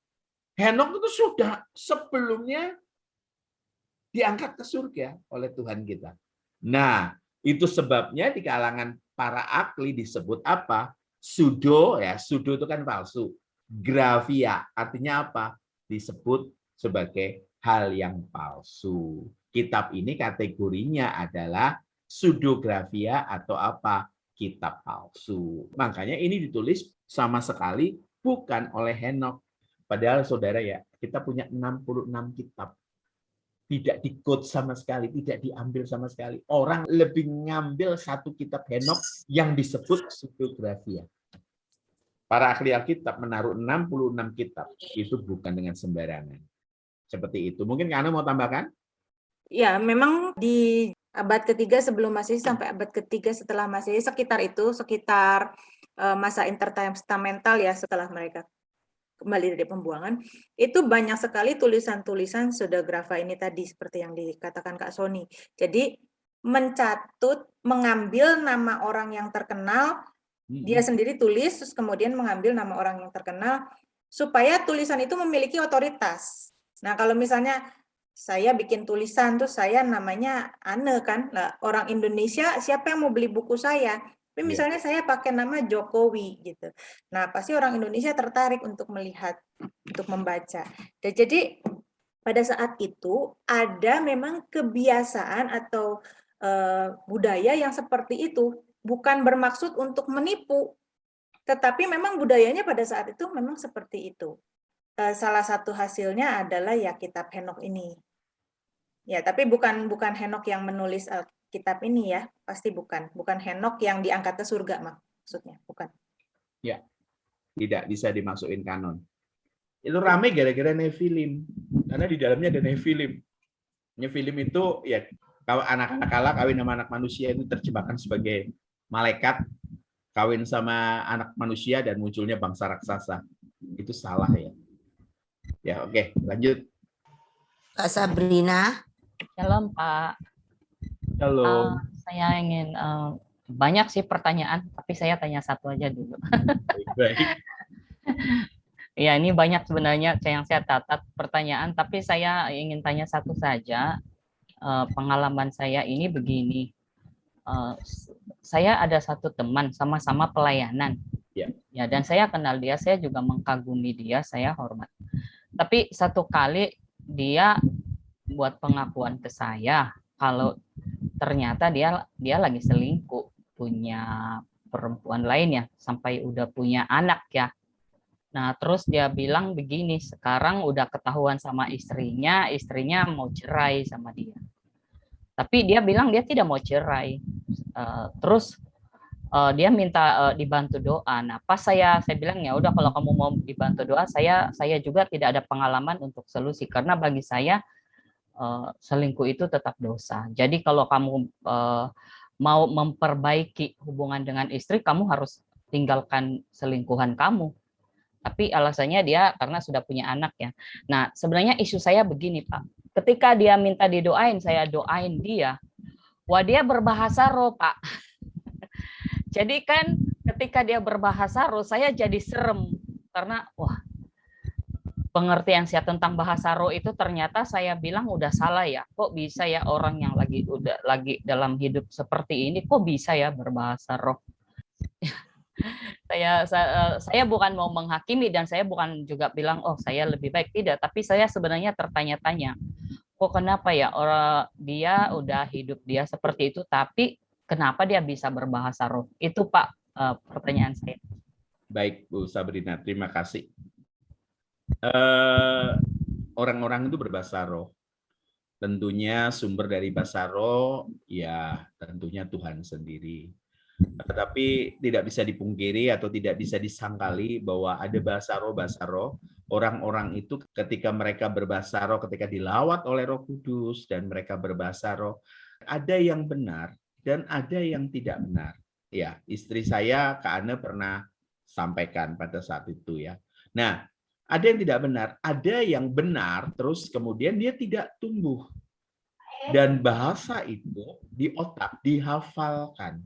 Henok itu sudah sebelumnya diangkat ke surga oleh Tuhan kita. Nah, itu sebabnya di kalangan para ahli disebut apa? Pseudo, ya, pseudo itu kan palsu. Grafia, artinya apa? Disebut sebagai hal yang palsu. Kitab ini kategorinya adalah pseudografia atau apa? Kitab palsu. Makanya ini ditulis sama sekali bukan oleh Henok. Padahal saudara ya, kita punya 66 kitab. Tidak di-quote sama sekali, tidak diambil sama sekali. Orang lebih ngambil satu kitab Henok yang disebut pseudografia. Para ahli Alkitab menaruh 66 kitab. Itu bukan dengan sembarangan. Seperti itu. Mungkin Anda mau tambahkan? Ya, memang di abad ketiga sebelum Masehi sampai abad ketiga setelah Masehi, sekitar masa intertestamental ya, setelah mereka kembali dari pembuangan, itu banyak sekali tulisan-tulisan pseudografa ini tadi, seperti yang dikatakan Kak Sony. Jadi mengambil nama orang yang terkenal Dia sendiri tulis, terus kemudian mengambil nama orang yang terkenal, supaya tulisan itu memiliki otoritas. Nah, kalau misalnya saya bikin tulisan, terus saya namanya Anne kan, nah, orang Indonesia, siapa yang mau beli buku saya? Tapi misalnya saya pakai nama Jokowi gitu. Nah, pasti orang Indonesia tertarik untuk melihat, untuk membaca. Dan jadi pada saat itu ada memang kebiasaan atau budaya yang seperti itu. Bukan bermaksud untuk menipu, tetapi memang budayanya pada saat itu memang seperti itu. Salah satu hasilnya adalah ya kitab Henokh ini. Ya, tapi bukan Henokh yang menulis kitab ini ya, pasti bukan Henokh yang diangkat ke surga maksudnya, bukan. Ya, tidak bisa dimasukin kanon. Itu rame gara-gara Nephilim, karena di dalamnya ada Nephilim. Nephilim itu ya kalau anak-anak Allah kawin sama anak manusia itu terjemahkan sebagai malaikat kawin sama anak manusia dan munculnya bangsa raksasa. Itu salah ya. Ya, oke, lanjut. Kak Sabrina. Shalom, Pak. Halo. Saya ingin banyak sih pertanyaan, tapi saya tanya satu aja dulu. Baik. Ya, ini banyak sebenarnya yang saya catat pertanyaan, tapi saya ingin tanya satu saja. Pengalaman saya ini begini. Saya ada satu teman sama-sama pelayanan. Ya, dan saya kenal dia, saya juga mengkagumi dia, saya hormat. Tapi satu kali dia buat pengakuan ke saya kalau ternyata dia lagi selingkuh, punya perempuan lainnya sampai udah punya anak ya. Nah, terus dia bilang begini, sekarang udah ketahuan sama istrinya mau cerai sama dia. Tapi dia bilang dia tidak mau cerai. Terus dia minta dibantu doa. Nah, pas saya bilang ya udah kalau kamu mau dibantu doa, saya juga tidak ada pengalaman untuk solusi karena bagi saya selingkuh itu tetap dosa. Jadi kalau kamu mau memperbaiki hubungan dengan istri, kamu harus tinggalkan selingkuhan kamu. Tapi alasannya dia karena sudah punya anak ya. Nah, sebenarnya isu saya begini, Pak. Ketika dia minta didoain, saya doain dia. Wah, dia berbahasa roh, Pak. Jadi kan ketika dia berbahasa roh, saya jadi serem. Karena, wah, pengertian saya tentang bahasa roh itu ternyata saya bilang udah salah ya. Kok bisa ya orang yang lagi dalam hidup seperti ini, kok bisa ya berbahasa roh? Saya bukan mau menghakimi dan saya bukan juga bilang oh saya lebih baik, tidak, tapi saya sebenarnya tertanya-tanya kok kenapa ya orang dia udah hidup dia seperti itu tapi kenapa dia bisa berbahasa roh? Itu Pak pertanyaan saya. Baik Bu Sabrina, terima kasih. Orang-orang itu berbahasa roh. Tentunya sumber dari bahasa roh ya tentunya Tuhan sendiri. Tetapi tidak bisa dipungkiri atau tidak bisa disangkali bahwa ada bahasa roh. Orang-orang itu ketika mereka berbahasa roh, ketika dilawat oleh Roh Kudus dan mereka berbahasa roh, ada yang benar dan ada yang tidak benar. Ya, istri saya Kak Anne pernah sampaikan pada saat itu ya. Nah, ada yang tidak benar, ada yang benar terus kemudian dia tidak tumbuh. Dan bahasa itu di otak dihafalkan.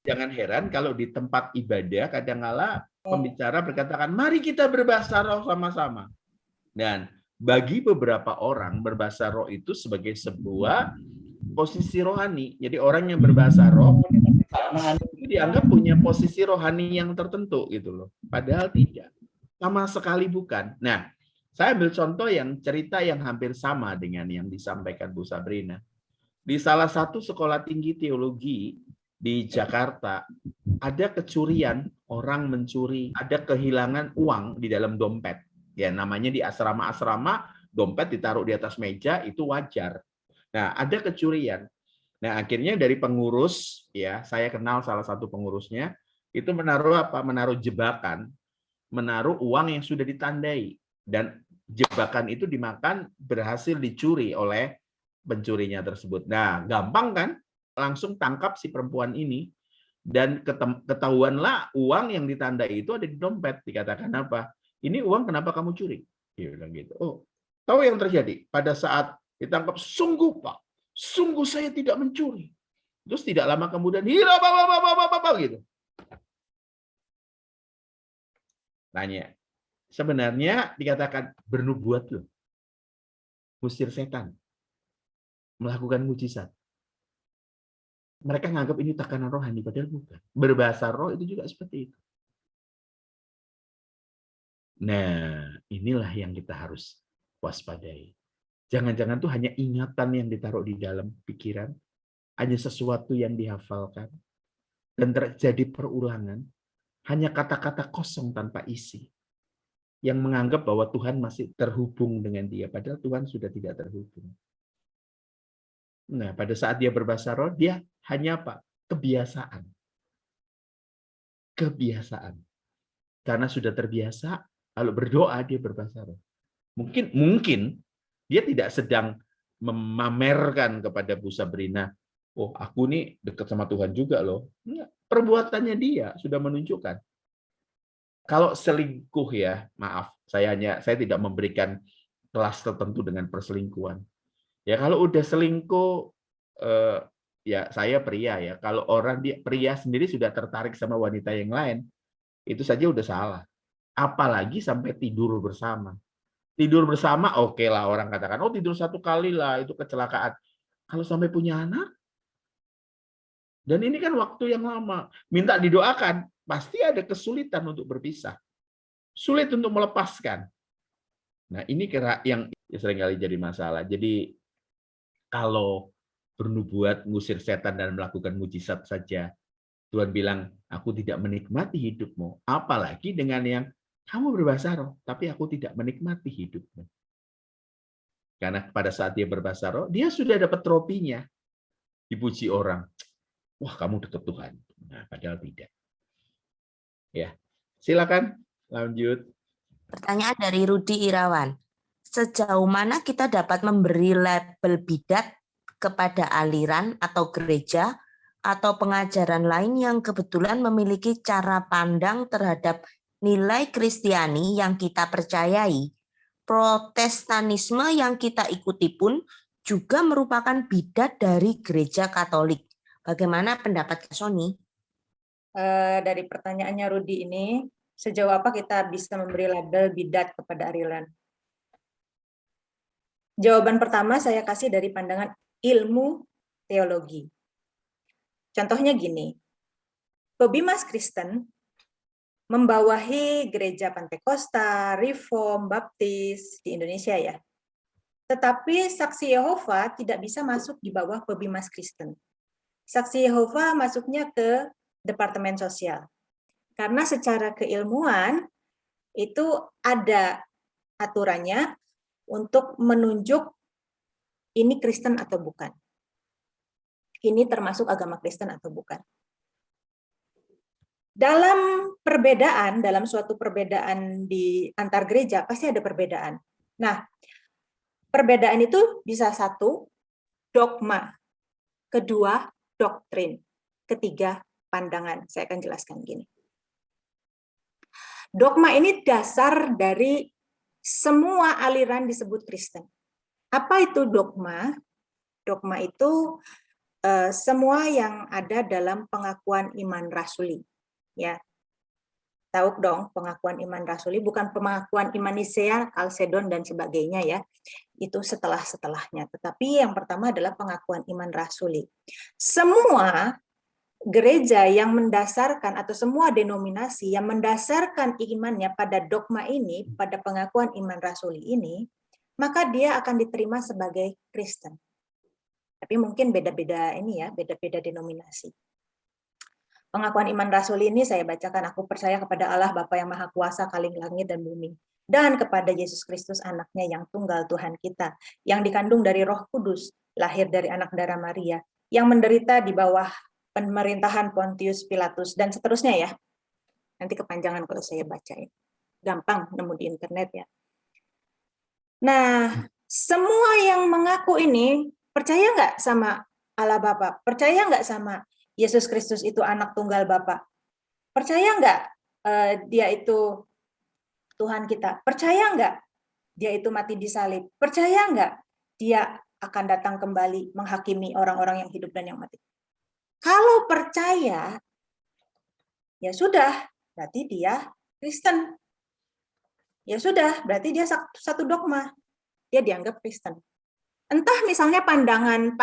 Jangan heran kalau di tempat ibadah kadang-kala pembicara berkatakan, mari kita berbahasa roh sama-sama. Dan bagi beberapa orang berbahasa roh itu sebagai sebuah posisi rohani. Jadi orang yang berbahasa roh itu dianggap punya posisi rohani yang tertentu gitu loh. Padahal tidak. Sama sekali bukan. Nah, saya ambil contoh yang cerita yang hampir sama dengan yang disampaikan Bu Sabrina. Di salah satu sekolah tinggi teologi di Jakarta, ada kecurian, orang mencuri, ada kehilangan uang di dalam dompet. Ya, namanya di asrama-asrama, dompet ditaruh di atas meja, itu wajar. Nah, ada kecurian. Nah, akhirnya dari pengurus, ya, saya kenal salah satu pengurusnya, itu menaruh apa? Menaruh jebakan, menaruh uang yang sudah ditandai. Dan jebakan itu dimakan berhasil dicuri oleh pencurinya tersebut. Nah, gampang kan? Langsung tangkap si perempuan ini dan ketahuanlah uang yang ditandai itu ada di dompet. Dikatakan apa? Ini uang kenapa kamu curi? Dia bilang gitu. Oh, tahu yang terjadi pada saat ditangkap, sungguh Pak, sungguh saya tidak mencuri. Terus tidak lama kemudian gitu. Tanya. Sebenarnya dikatakan bernubuat loh. Usir setan. Melakukan mujizat. Mereka nganggap ini tekanan rohani, padahal bukan. Berbahasa roh itu juga seperti itu. Nah, inilah yang kita harus waspadai. Jangan-jangan tuh hanya ingatan yang ditaruh di dalam pikiran, hanya sesuatu yang dihafalkan, dan terjadi perulangan, hanya kata-kata kosong tanpa isi, yang menganggap bahwa Tuhan masih terhubung dengan dia, padahal Tuhan sudah tidak terhubung. Nah, pada saat dia berbahasa roh, dia hanya apa? Kebiasaan. Kebiasaan. Karena sudah terbiasa, lalu berdoa dia berbahasa roh. Mungkin dia tidak sedang memamerkan kepada Bu Sabrina, oh aku nih dekat sama Tuhan juga loh. Perbuatannya dia sudah menunjukkan. Kalau selingkuh ya, maaf, saya tidak memberikan kelas tertentu dengan perselingkuhan. Ya kalau udah selingkuh, ya saya pria ya. Kalau pria sendiri sudah tertarik sama wanita yang lain, itu saja udah salah. Apalagi sampai tidur bersama. Tidur bersama oke lah, orang katakan, oh tidur satu kali lah, itu kecelakaan. Kalau sampai punya anak, dan ini kan waktu yang lama, minta didoakan, pasti ada kesulitan untuk berpisah. Sulit untuk melepaskan. Nah ini kira yang seringkali jadi masalah. Jadi kalau bernubuat, ngusir setan dan melakukan mujizat saja, Tuhan bilang, aku tidak menikmati hidupmu. Apalagi dengan yang kamu berbahasa roh, tapi aku tidak menikmati hidupmu. Karena pada saat dia berbahasa roh, dia sudah dapat tropinya. Dipuji orang. Wah, kamu dekat Tuhan. Nah, padahal tidak. Ya, silakan lanjut. Pertanyaan dari Rudi Irawan. Sejauh mana kita dapat memberi label bidat kepada aliran atau gereja atau pengajaran lain yang kebetulan memiliki cara pandang terhadap nilai Kristiani yang kita percayai? Protestanisme yang kita ikuti pun juga merupakan bidat dari gereja Katolik. Bagaimana pendapat Kak Sony? Dari pertanyaannya Rudi ini, sejauh apa kita bisa memberi label bidat kepada aliran? Jawaban pertama saya kasih dari pandangan ilmu teologi. Contohnya gini, Pebimas Kristen membawahi gereja Pantekosta, Reform, Baptis di Indonesia ya. Tetapi Saksi Yehova tidak bisa masuk di bawah Pebimas Kristen. Saksi Yehova masuknya ke Departemen Sosial. Karena secara keilmuan itu ada aturannya untuk menunjuk ini Kristen atau bukan. Ini termasuk agama Kristen atau bukan. Dalam suatu perbedaan di antar gereja, pasti ada perbedaan. Nah, perbedaan itu bisa satu, dogma. Kedua, doktrin. Ketiga, pandangan. Saya akan jelaskan gini. Dogma ini dasar dari semua aliran disebut Kristen. Apa itu dogma? Dogma itu semua yang ada dalam pengakuan iman rasuli. Ya, tahu dong pengakuan iman rasuli, bukan pengakuan iman Nisea, Kalsedon dan sebagainya ya. Itu setelahnya. Tetapi yang pertama adalah pengakuan iman rasuli. Semua gereja yang mendasarkan atau semua denominasi yang mendasarkan imannya pada dogma ini, pada pengakuan iman rasuli ini, maka dia akan diterima sebagai Kristen. Tapi mungkin beda-beda ini ya, beda-beda denominasi. Pengakuan iman rasuli ini saya bacakan, aku percaya kepada Allah Bapa yang Maha Kuasa, Kaling langit dan bumi, dan kepada Yesus Kristus anaknya yang tunggal Tuhan kita, yang dikandung dari Roh Kudus, lahir dari anak darah Maria, yang menderita di bawah pemerintahan Pontius Pilatus, dan seterusnya ya. Nanti kepanjangan kalau saya bacain. Gampang nemu di internet ya. Nah, semua yang mengaku ini, percaya nggak sama Allah Bapa? Percaya nggak sama Yesus Kristus itu anak tunggal Bapa? Percaya nggak dia itu Tuhan kita? Percaya nggak dia itu mati di salib? Percaya nggak dia akan datang kembali menghakimi orang-orang yang hidup dan yang mati? Kalau percaya, ya sudah, berarti dia Kristen. ya sudah, berarti dia satu dogma. Dia dianggap Kristen. Entah misalnya pandangan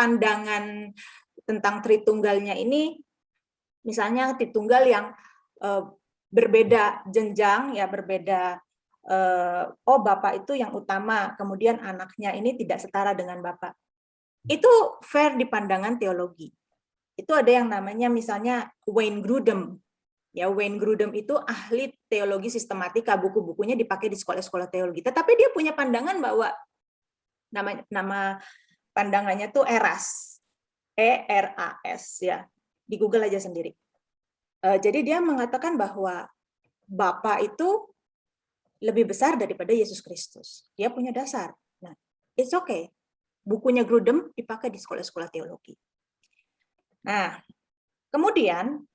tentang Tritunggalnya ini, misalnya Tritunggal yang berbeda jenjang, ya berbeda, oh Bapak itu yang utama, kemudian anaknya ini tidak setara dengan Bapak. Itu fair di pandangan teologi. Itu ada yang namanya misalnya Wayne Grudem. Ya, Wayne Grudem itu ahli teologi sistematika, buku-bukunya dipakai di sekolah-sekolah teologi. Tetapi dia punya pandangan bahwa nama pandangannya tuh ERAS, ERAS ya. Di Google aja sendiri. Jadi dia mengatakan bahwa Bapa itu lebih besar daripada Yesus Kristus. Dia punya dasar. Nah, it's okay. Bukunya Grudem dipakai di sekolah-sekolah teologi. Nah, kemudian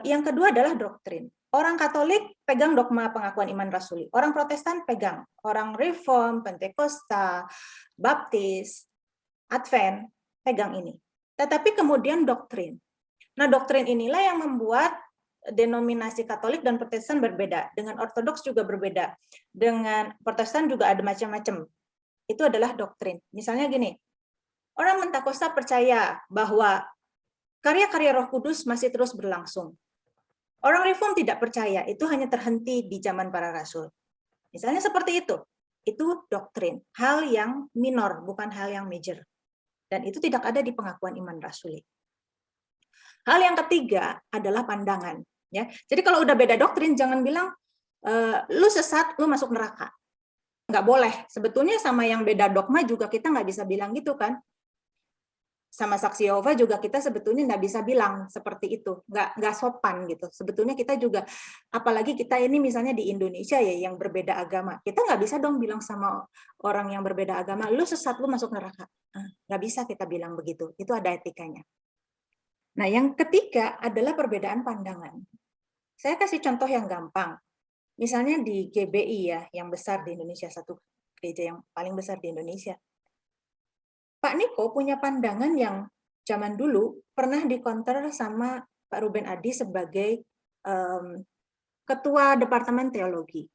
yang kedua adalah doktrin. Orang Katolik pegang dogma pengakuan iman rasuli. Orang Protestan pegang. Orang Reform, Pentakosta, Baptis, Advent pegang ini. Tetapi kemudian doktrin. Nah, doktrin inilah yang membuat denominasi Katolik dan Protestan berbeda. Dengan Ortodoks juga berbeda. Dengan Protestan juga ada macam-macam. Itu adalah doktrin. Misalnya gini, orang Pentakosta percaya bahwa karya-karya Roh Kudus masih terus berlangsung. Orang Reform tidak percaya, itu hanya terhenti di zaman para rasul. Misalnya seperti itu doktrin, hal yang minor, bukan hal yang major. Dan itu tidak ada di pengakuan iman rasuli. Hal yang ketiga adalah pandangan. Ya, jadi kalau udah beda doktrin, jangan bilang, lu sesat, lu masuk neraka. Nggak boleh. Sebetulnya sama yang beda dogma juga kita nggak bisa bilang gitu kan. Sama saksi Yehova juga kita sebetulnya nggak bisa bilang seperti itu, nggak sopan gitu. Sebetulnya kita juga, apalagi kita ini misalnya di Indonesia ya yang berbeda agama, kita nggak bisa dong bilang sama orang yang berbeda agama, lu sesat, lu masuk neraka. Nggak bisa kita bilang begitu, itu ada etikanya. Nah yang ketiga adalah perbedaan pandangan. Saya kasih contoh yang gampang. Misalnya di GBI ya, yang besar di Indonesia, satu gereja yang paling besar di Indonesia. Pak Niko punya pandangan yang zaman dulu pernah dikonter sama Pak Ruben Adi sebagai ketua Departemen Teologi.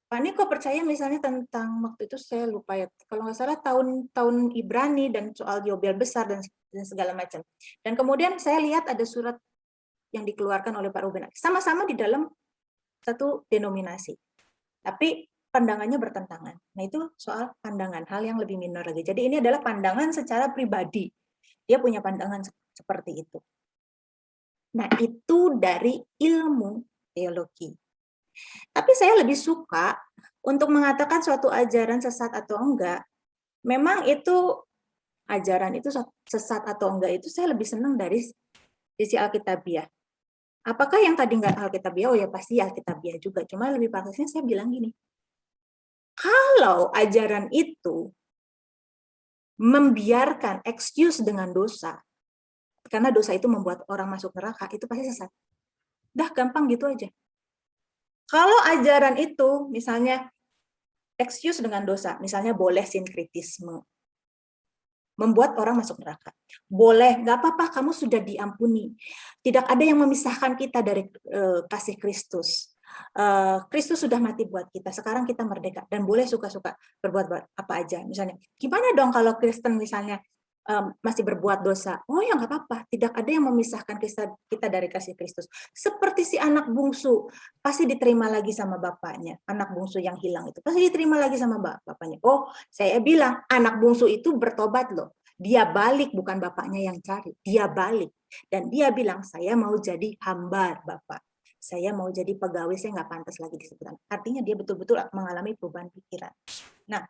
Pak Niko percaya misalnya tentang, waktu itu saya lupa ya, kalau nggak salah tahun Ibrani dan soal Yobel besar dan segala macam. Dan kemudian saya lihat ada surat yang dikeluarkan oleh Pak Ruben Adi. Sama-sama di dalam satu denominasi. Tapi pandangannya bertentangan. Nah, itu soal pandangan, hal yang lebih minor lagi. Jadi ini adalah pandangan secara pribadi. Dia punya pandangan seperti itu. Nah, itu dari ilmu teologi. Tapi saya lebih suka untuk mengatakan suatu ajaran sesat atau enggak. Memang itu ajaran itu sesat atau enggak itu saya lebih senang dari sisi Alkitabiah. Apakah yang tadi enggak Alkitabiah? Oh ya pasti Alkitabiah juga. Cuma lebih praktisnya saya bilang gini. Kalau ajaran itu membiarkan excuse dengan dosa, karena dosa itu membuat orang masuk neraka, itu pasti sesat. Dah gampang gitu aja. Kalau ajaran itu misalnya excuse dengan dosa, misalnya boleh sinkritisme, membuat orang masuk neraka. Boleh, nggak apa-apa, kamu sudah diampuni. Tidak ada yang memisahkan kita dari kasih Kristus. Kristus sudah mati buat kita, sekarang kita merdeka dan boleh suka-suka berbuat apa aja. Misalnya, gimana dong kalau Kristen misalnya masih berbuat dosa? Oh ya nggak apa-apa, tidak ada yang memisahkan kita dari kasih Kristus. Seperti si anak bungsu, pasti diterima lagi sama bapaknya. Anak bungsu yang hilang itu pasti diterima lagi sama bapaknya. Oh, saya bilang anak bungsu itu bertobat loh. Dia balik, bukan bapaknya yang cari. Dia balik dan dia bilang saya mau jadi hamba Bapak. Saya mau jadi pegawai, saya nggak pantas lagi disebut. Artinya dia betul-betul mengalami perubahan pikiran. Nah,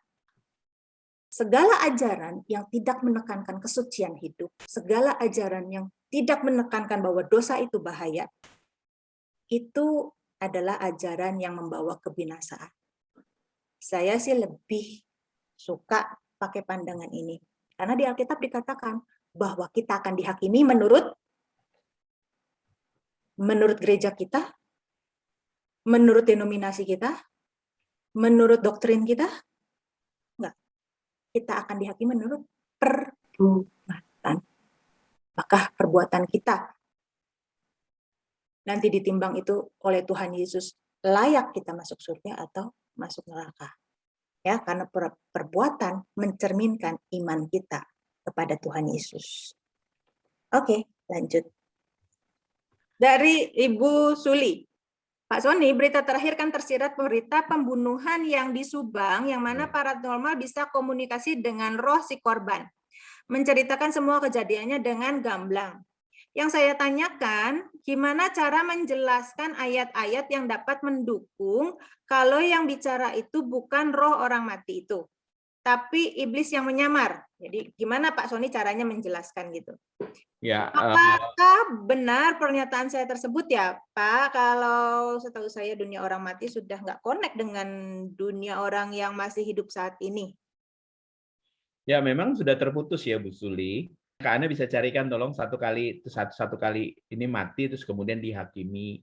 segala ajaran yang tidak menekankan kesucian hidup, segala ajaran yang tidak menekankan bahwa dosa itu bahaya, itu adalah ajaran yang membawa kebinasaan. Saya sih lebih suka pakai pandangan ini. Karena di Alkitab dikatakan bahwa kita akan dihakimi menurut gereja kita, menurut denominasi kita, menurut doktrin kita, enggak. Kita akan dihakimi menurut perbuatan. Maka perbuatan kita nanti ditimbang itu oleh Tuhan Yesus layak kita masuk surga atau masuk neraka. Ya, karena perbuatan mencerminkan iman kita kepada Tuhan Yesus. Oke, lanjut. Dari Ibu Suli. Pak Sony, berita terakhir kan tersirat berita pembunuhan yang di Subang, yang mana paranormal bisa komunikasi dengan roh si korban. Menceritakan semua kejadiannya dengan gamblang. Yang saya tanyakan, gimana cara menjelaskan ayat-ayat yang dapat mendukung kalau yang bicara itu bukan roh orang mati itu, tapi iblis yang menyamar. Jadi gimana Pak Sony caranya menjelaskan gitu? Ya, Apakah benar pernyataan saya tersebut ya Pak? Kalau setahu saya dunia orang mati sudah nggak connect dengan dunia orang yang masih hidup saat ini. ya memang sudah terputus ya Bu Suli. Kak Anda bisa carikan tolong satu kali ini mati terus kemudian dihakimi.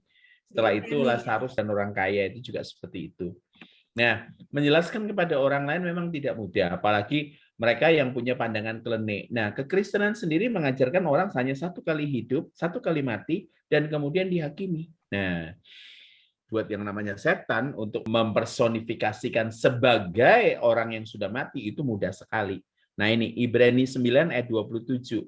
Setelah itu Lazarus dan orang kaya itu juga seperti itu. Nah, menjelaskan kepada orang lain memang tidak mudah, apalagi mereka yang punya pandangan klinik. Nah, kekristenan sendiri mengajarkan orang hanya satu kali hidup, satu kali mati, dan kemudian dihakimi. Nah, buat yang namanya setan untuk mempersonifikasikan sebagai orang yang sudah mati itu mudah sekali. Nah, ini Ibrani 9 ayat 27.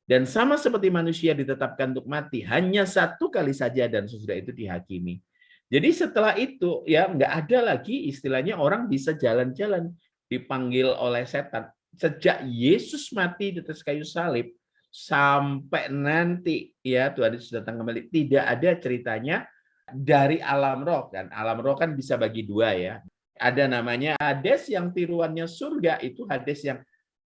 Dan sama seperti manusia ditetapkan untuk mati hanya satu kali saja dan sesudah itu dihakimi. Jadi setelah itu ya nggak ada lagi istilahnya orang bisa jalan-jalan dipanggil oleh setan. Sejak Yesus mati di atas kayu salib sampai nanti ya Tuhan Yesus datang kembali, tidak ada ceritanya dari alam roh, dan alam roh kan bisa bagi dua ya. Ada namanya Hades yang tiruannya surga, itu Hades yang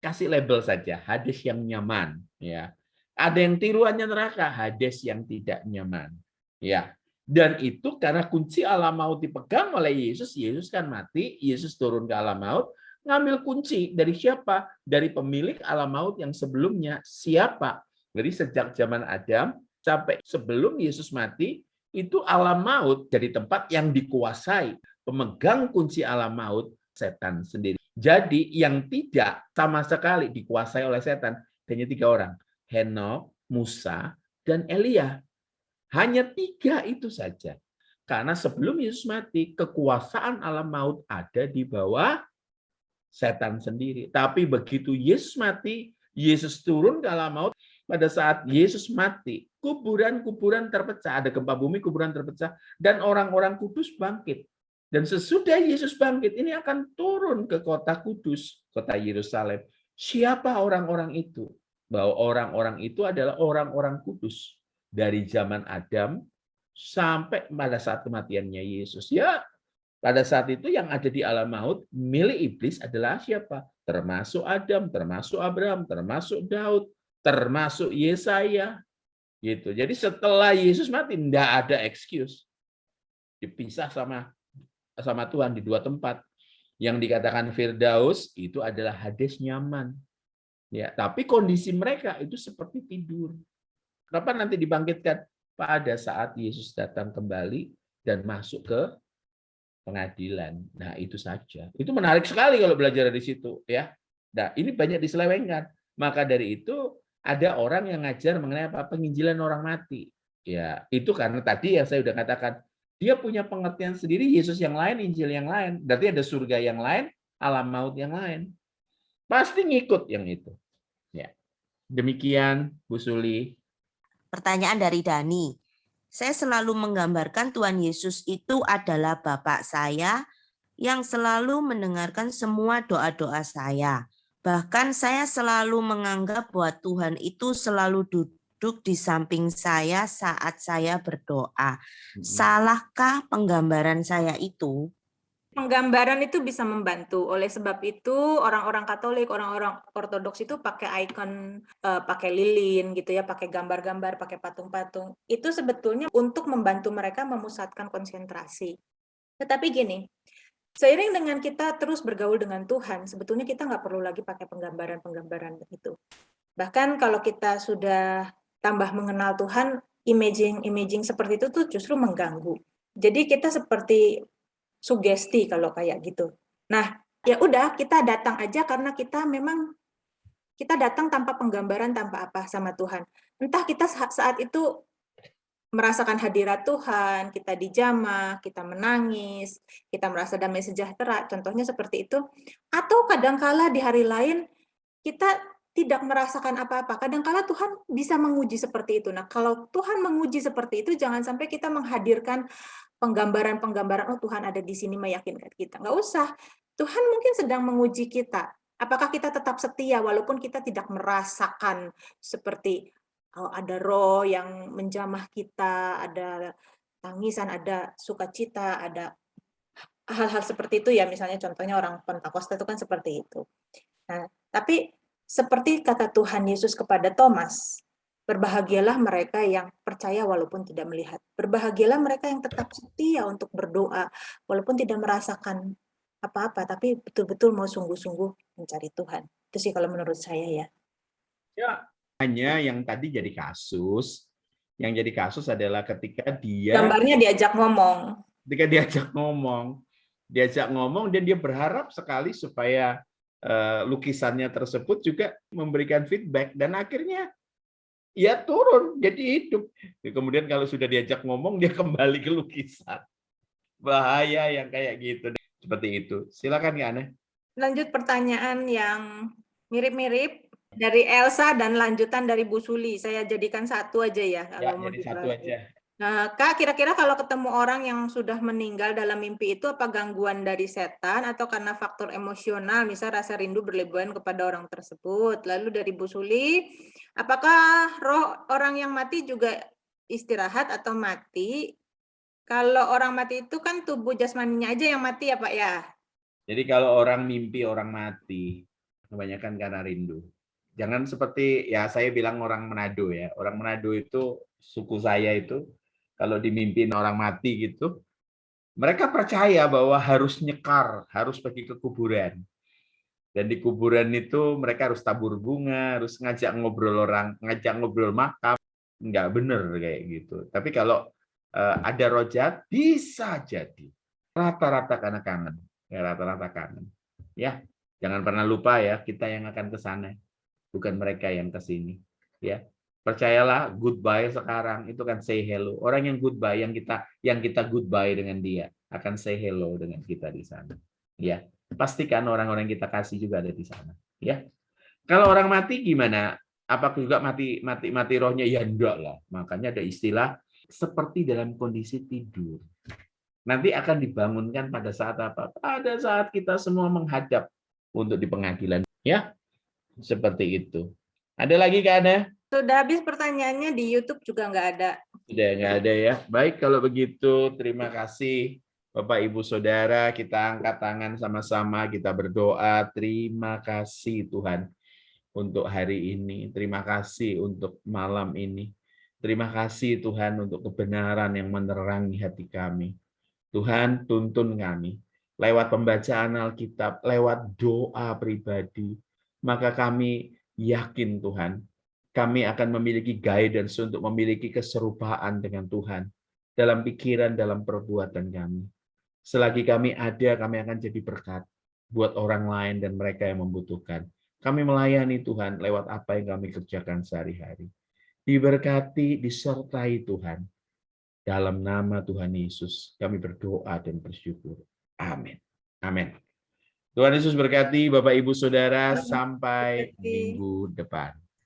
kasih label saja, Hades yang nyaman ya. Ada yang tiruannya neraka, Hades yang tidak nyaman ya. Dan itu karena kunci alam maut dipegang oleh Yesus. Yesus kan mati, Yesus turun ke alam maut, ngambil kunci dari siapa? Dari pemilik alam maut yang sebelumnya. Siapa? Jadi sejak zaman Adam sampai sebelum Yesus mati, itu alam maut jadi tempat yang dikuasai. Pemegang kunci alam maut, setan sendiri. Jadi yang tidak sama sekali dikuasai oleh setan hanya 3 orang. Henokh, Musa, dan Elia. Hanya 3 itu saja. Karena sebelum Yesus mati, kekuasaan alam maut ada di bawah setan sendiri. Tapi begitu Yesus mati, Yesus turun ke alam maut. Pada saat Yesus mati, kuburan-kuburan terpecah. Ada gempa bumi, kuburan terpecah. Dan orang-orang kudus bangkit. Dan sesudah Yesus bangkit, ini akan turun ke kota kudus, kota Yerusalem. Siapa orang-orang itu? Bahwa orang-orang itu adalah orang-orang kudus. Dari zaman Adam sampai pada saat kematiannya Yesus. Ya, pada saat itu yang ada di alam maut milik iblis adalah siapa? Termasuk Adam, termasuk Abraham, termasuk Daud, termasuk Yesaya. Gitu. Jadi setelah Yesus mati tidak ada excuse. Dipisah sama Tuhan di 2 tempat. Yang dikatakan Firdaus itu adalah Hades nyaman. Ya, tapi kondisi mereka itu seperti tidur. Kenapa nanti dibangkitkan? Pada saat Yesus datang kembali dan masuk ke pengadilan. Nah, itu saja. Itu menarik sekali kalau belajar dari situ, ya. Nah, ini banyak diselewengkan. Maka dari itu ada orang yang ngajar mengenai apa? Penginjilan orang mati. Ya, itu karena tadi yang saya sudah katakan, dia punya pengertian sendiri, Yesus yang lain, Injil yang lain. Berarti ada surga yang lain, alam maut yang lain. Pasti ngikut yang itu. Ya. Demikian, Bu Suli. Pertanyaan dari Dani. Saya selalu menggambarkan Tuhan Yesus itu adalah Bapak saya yang selalu mendengarkan semua doa-doa saya. Bahkan saya selalu menganggap bahwa Tuhan itu selalu duduk di samping saya saat saya berdoa. Salahkah penggambaran saya itu? Penggambaran itu bisa membantu. Oleh sebab itu orang-orang Katolik, orang-orang Ortodoks itu pakai ikon, pakai lilin gitu ya, pakai gambar-gambar, pakai patung-patung. Itu sebetulnya untuk membantu mereka memusatkan konsentrasi. Tetapi gini, seiring dengan kita terus bergaul dengan Tuhan, sebetulnya kita nggak perlu lagi pakai penggambaran-penggambaran itu. Bahkan kalau kita sudah tambah mengenal Tuhan, imaging seperti itu tuh justru mengganggu. Jadi kita seperti sugesti kalau kayak gitu. Nah, ya udah kita datang aja karena kita memang kita datang tanpa penggambaran, tanpa apa sama Tuhan. Entah kita saat itu merasakan hadirat Tuhan, kita dijamah, kita menangis, kita merasa damai sejahtera, contohnya seperti itu. Atau kadangkala di hari lain kita tidak merasakan apa-apa. Kadangkala Tuhan bisa menguji seperti itu. Nah, kalau Tuhan menguji seperti itu, jangan sampai kita menghadirkan penggambaran-penggambaran, oh Tuhan ada di sini meyakinkan kita. Nggak usah. Tuhan mungkin sedang menguji kita. Apakah kita tetap setia walaupun kita tidak merasakan seperti ada roh yang menjamah kita, ada tangisan, ada sukacita, ada hal-hal seperti itu ya, misalnya contohnya orang Pentakosta itu kan seperti itu. Nah, tapi seperti kata Tuhan Yesus kepada Thomas, berbahagialah mereka yang percaya walaupun tidak melihat. Berbahagialah mereka yang tetap setia untuk berdoa walaupun tidak merasakan apa-apa, tapi betul-betul mau sungguh-sungguh mencari Tuhan. Itu sih kalau menurut saya ya. Ya, hanya yang tadi jadi kasus. Yang jadi kasus adalah ketika dia Gambarnya diajak ngomong. Ketika diajak ngomong dan dia berharap sekali supaya lukisannya tersebut juga memberikan feedback dan akhirnya ya turun jadi hidup. Kemudian kalau sudah diajak ngomong dia kembali ke lukisan. Bahaya yang kayak gitu. Seperti itu. Silakan Kak Ana. Lanjut pertanyaan yang mirip-mirip dari Elsa dan lanjutan dari Bu Suli. Saya jadikan satu aja ya. Ya, jadi satu aja. Nah, Kak, kira-kira kalau ketemu orang yang sudah meninggal dalam mimpi itu apa gangguan dari setan atau karena faktor emosional, misal rasa rindu berlebihan kepada orang tersebut? Lalu dari Bu Suli, apakah roh orang yang mati juga istirahat atau mati? Kalau orang mati itu kan tubuh jasmaninya aja yang mati ya Pak ya? Jadi kalau orang mimpi orang mati, kebanyakan karena rindu. Jangan seperti, ya saya bilang orang Manado ya. Orang Manado itu, suku saya itu, kalau dimimpin orang mati gitu, mereka percaya bahwa harus nyekar, harus pergi ke kuburan. Dan di kuburan itu mereka harus tabur bunga, harus ngajak ngobrol orang, ngajak ngobrol makam. Nggak bener kayak gitu. Tapi kalau ada roh jahat, bisa jadi. Rata-rata karena kangen. Ya, rata-rata kangen. Ya, jangan pernah lupa ya, kita yang akan ke sana, bukan mereka yang ke sini. Ya, percayalah, goodbye sekarang itu kan say hello. Orang yang goodbye, yang kita goodbye dengan dia, akan say hello dengan kita di sana. Ya, pastikan orang-orang yang kita kasih juga ada di sana. Ya, kalau orang mati gimana? Apa juga mati rohnya? Ya enggak lah. Makanya ada istilah seperti dalam kondisi tidur. Nanti akan dibangunkan pada saat apa? Pada saat kita semua menghadap untuk di pengadilan. Ya, seperti itu. Ada lagi Kak Ana? Sudah habis pertanyaannya, di YouTube juga nggak ada. Sudah nggak ada ya. Baik, kalau begitu terima kasih Bapak Ibu Saudara. Kita angkat tangan sama-sama, kita berdoa. Terima kasih Tuhan untuk hari ini. Terima kasih untuk malam ini. Terima kasih Tuhan untuk kebenaran yang menerangi hati kami. Tuhan, tuntun kami lewat pembacaan Alkitab, lewat doa pribadi. Maka kami yakin Tuhan, kami akan memiliki guidance untuk memiliki keserupaan dengan Tuhan dalam pikiran, dalam perbuatan kami. Selagi kami ada, kami akan jadi berkat buat orang lain dan mereka yang membutuhkan. Kami melayani Tuhan lewat apa yang kami kerjakan sehari-hari. Diberkati, disertai Tuhan. Dalam nama Tuhan Yesus, kami berdoa dan bersyukur. Amin. Amin. Tuhan Yesus berkati Bapak Ibu Saudara sampai minggu depan.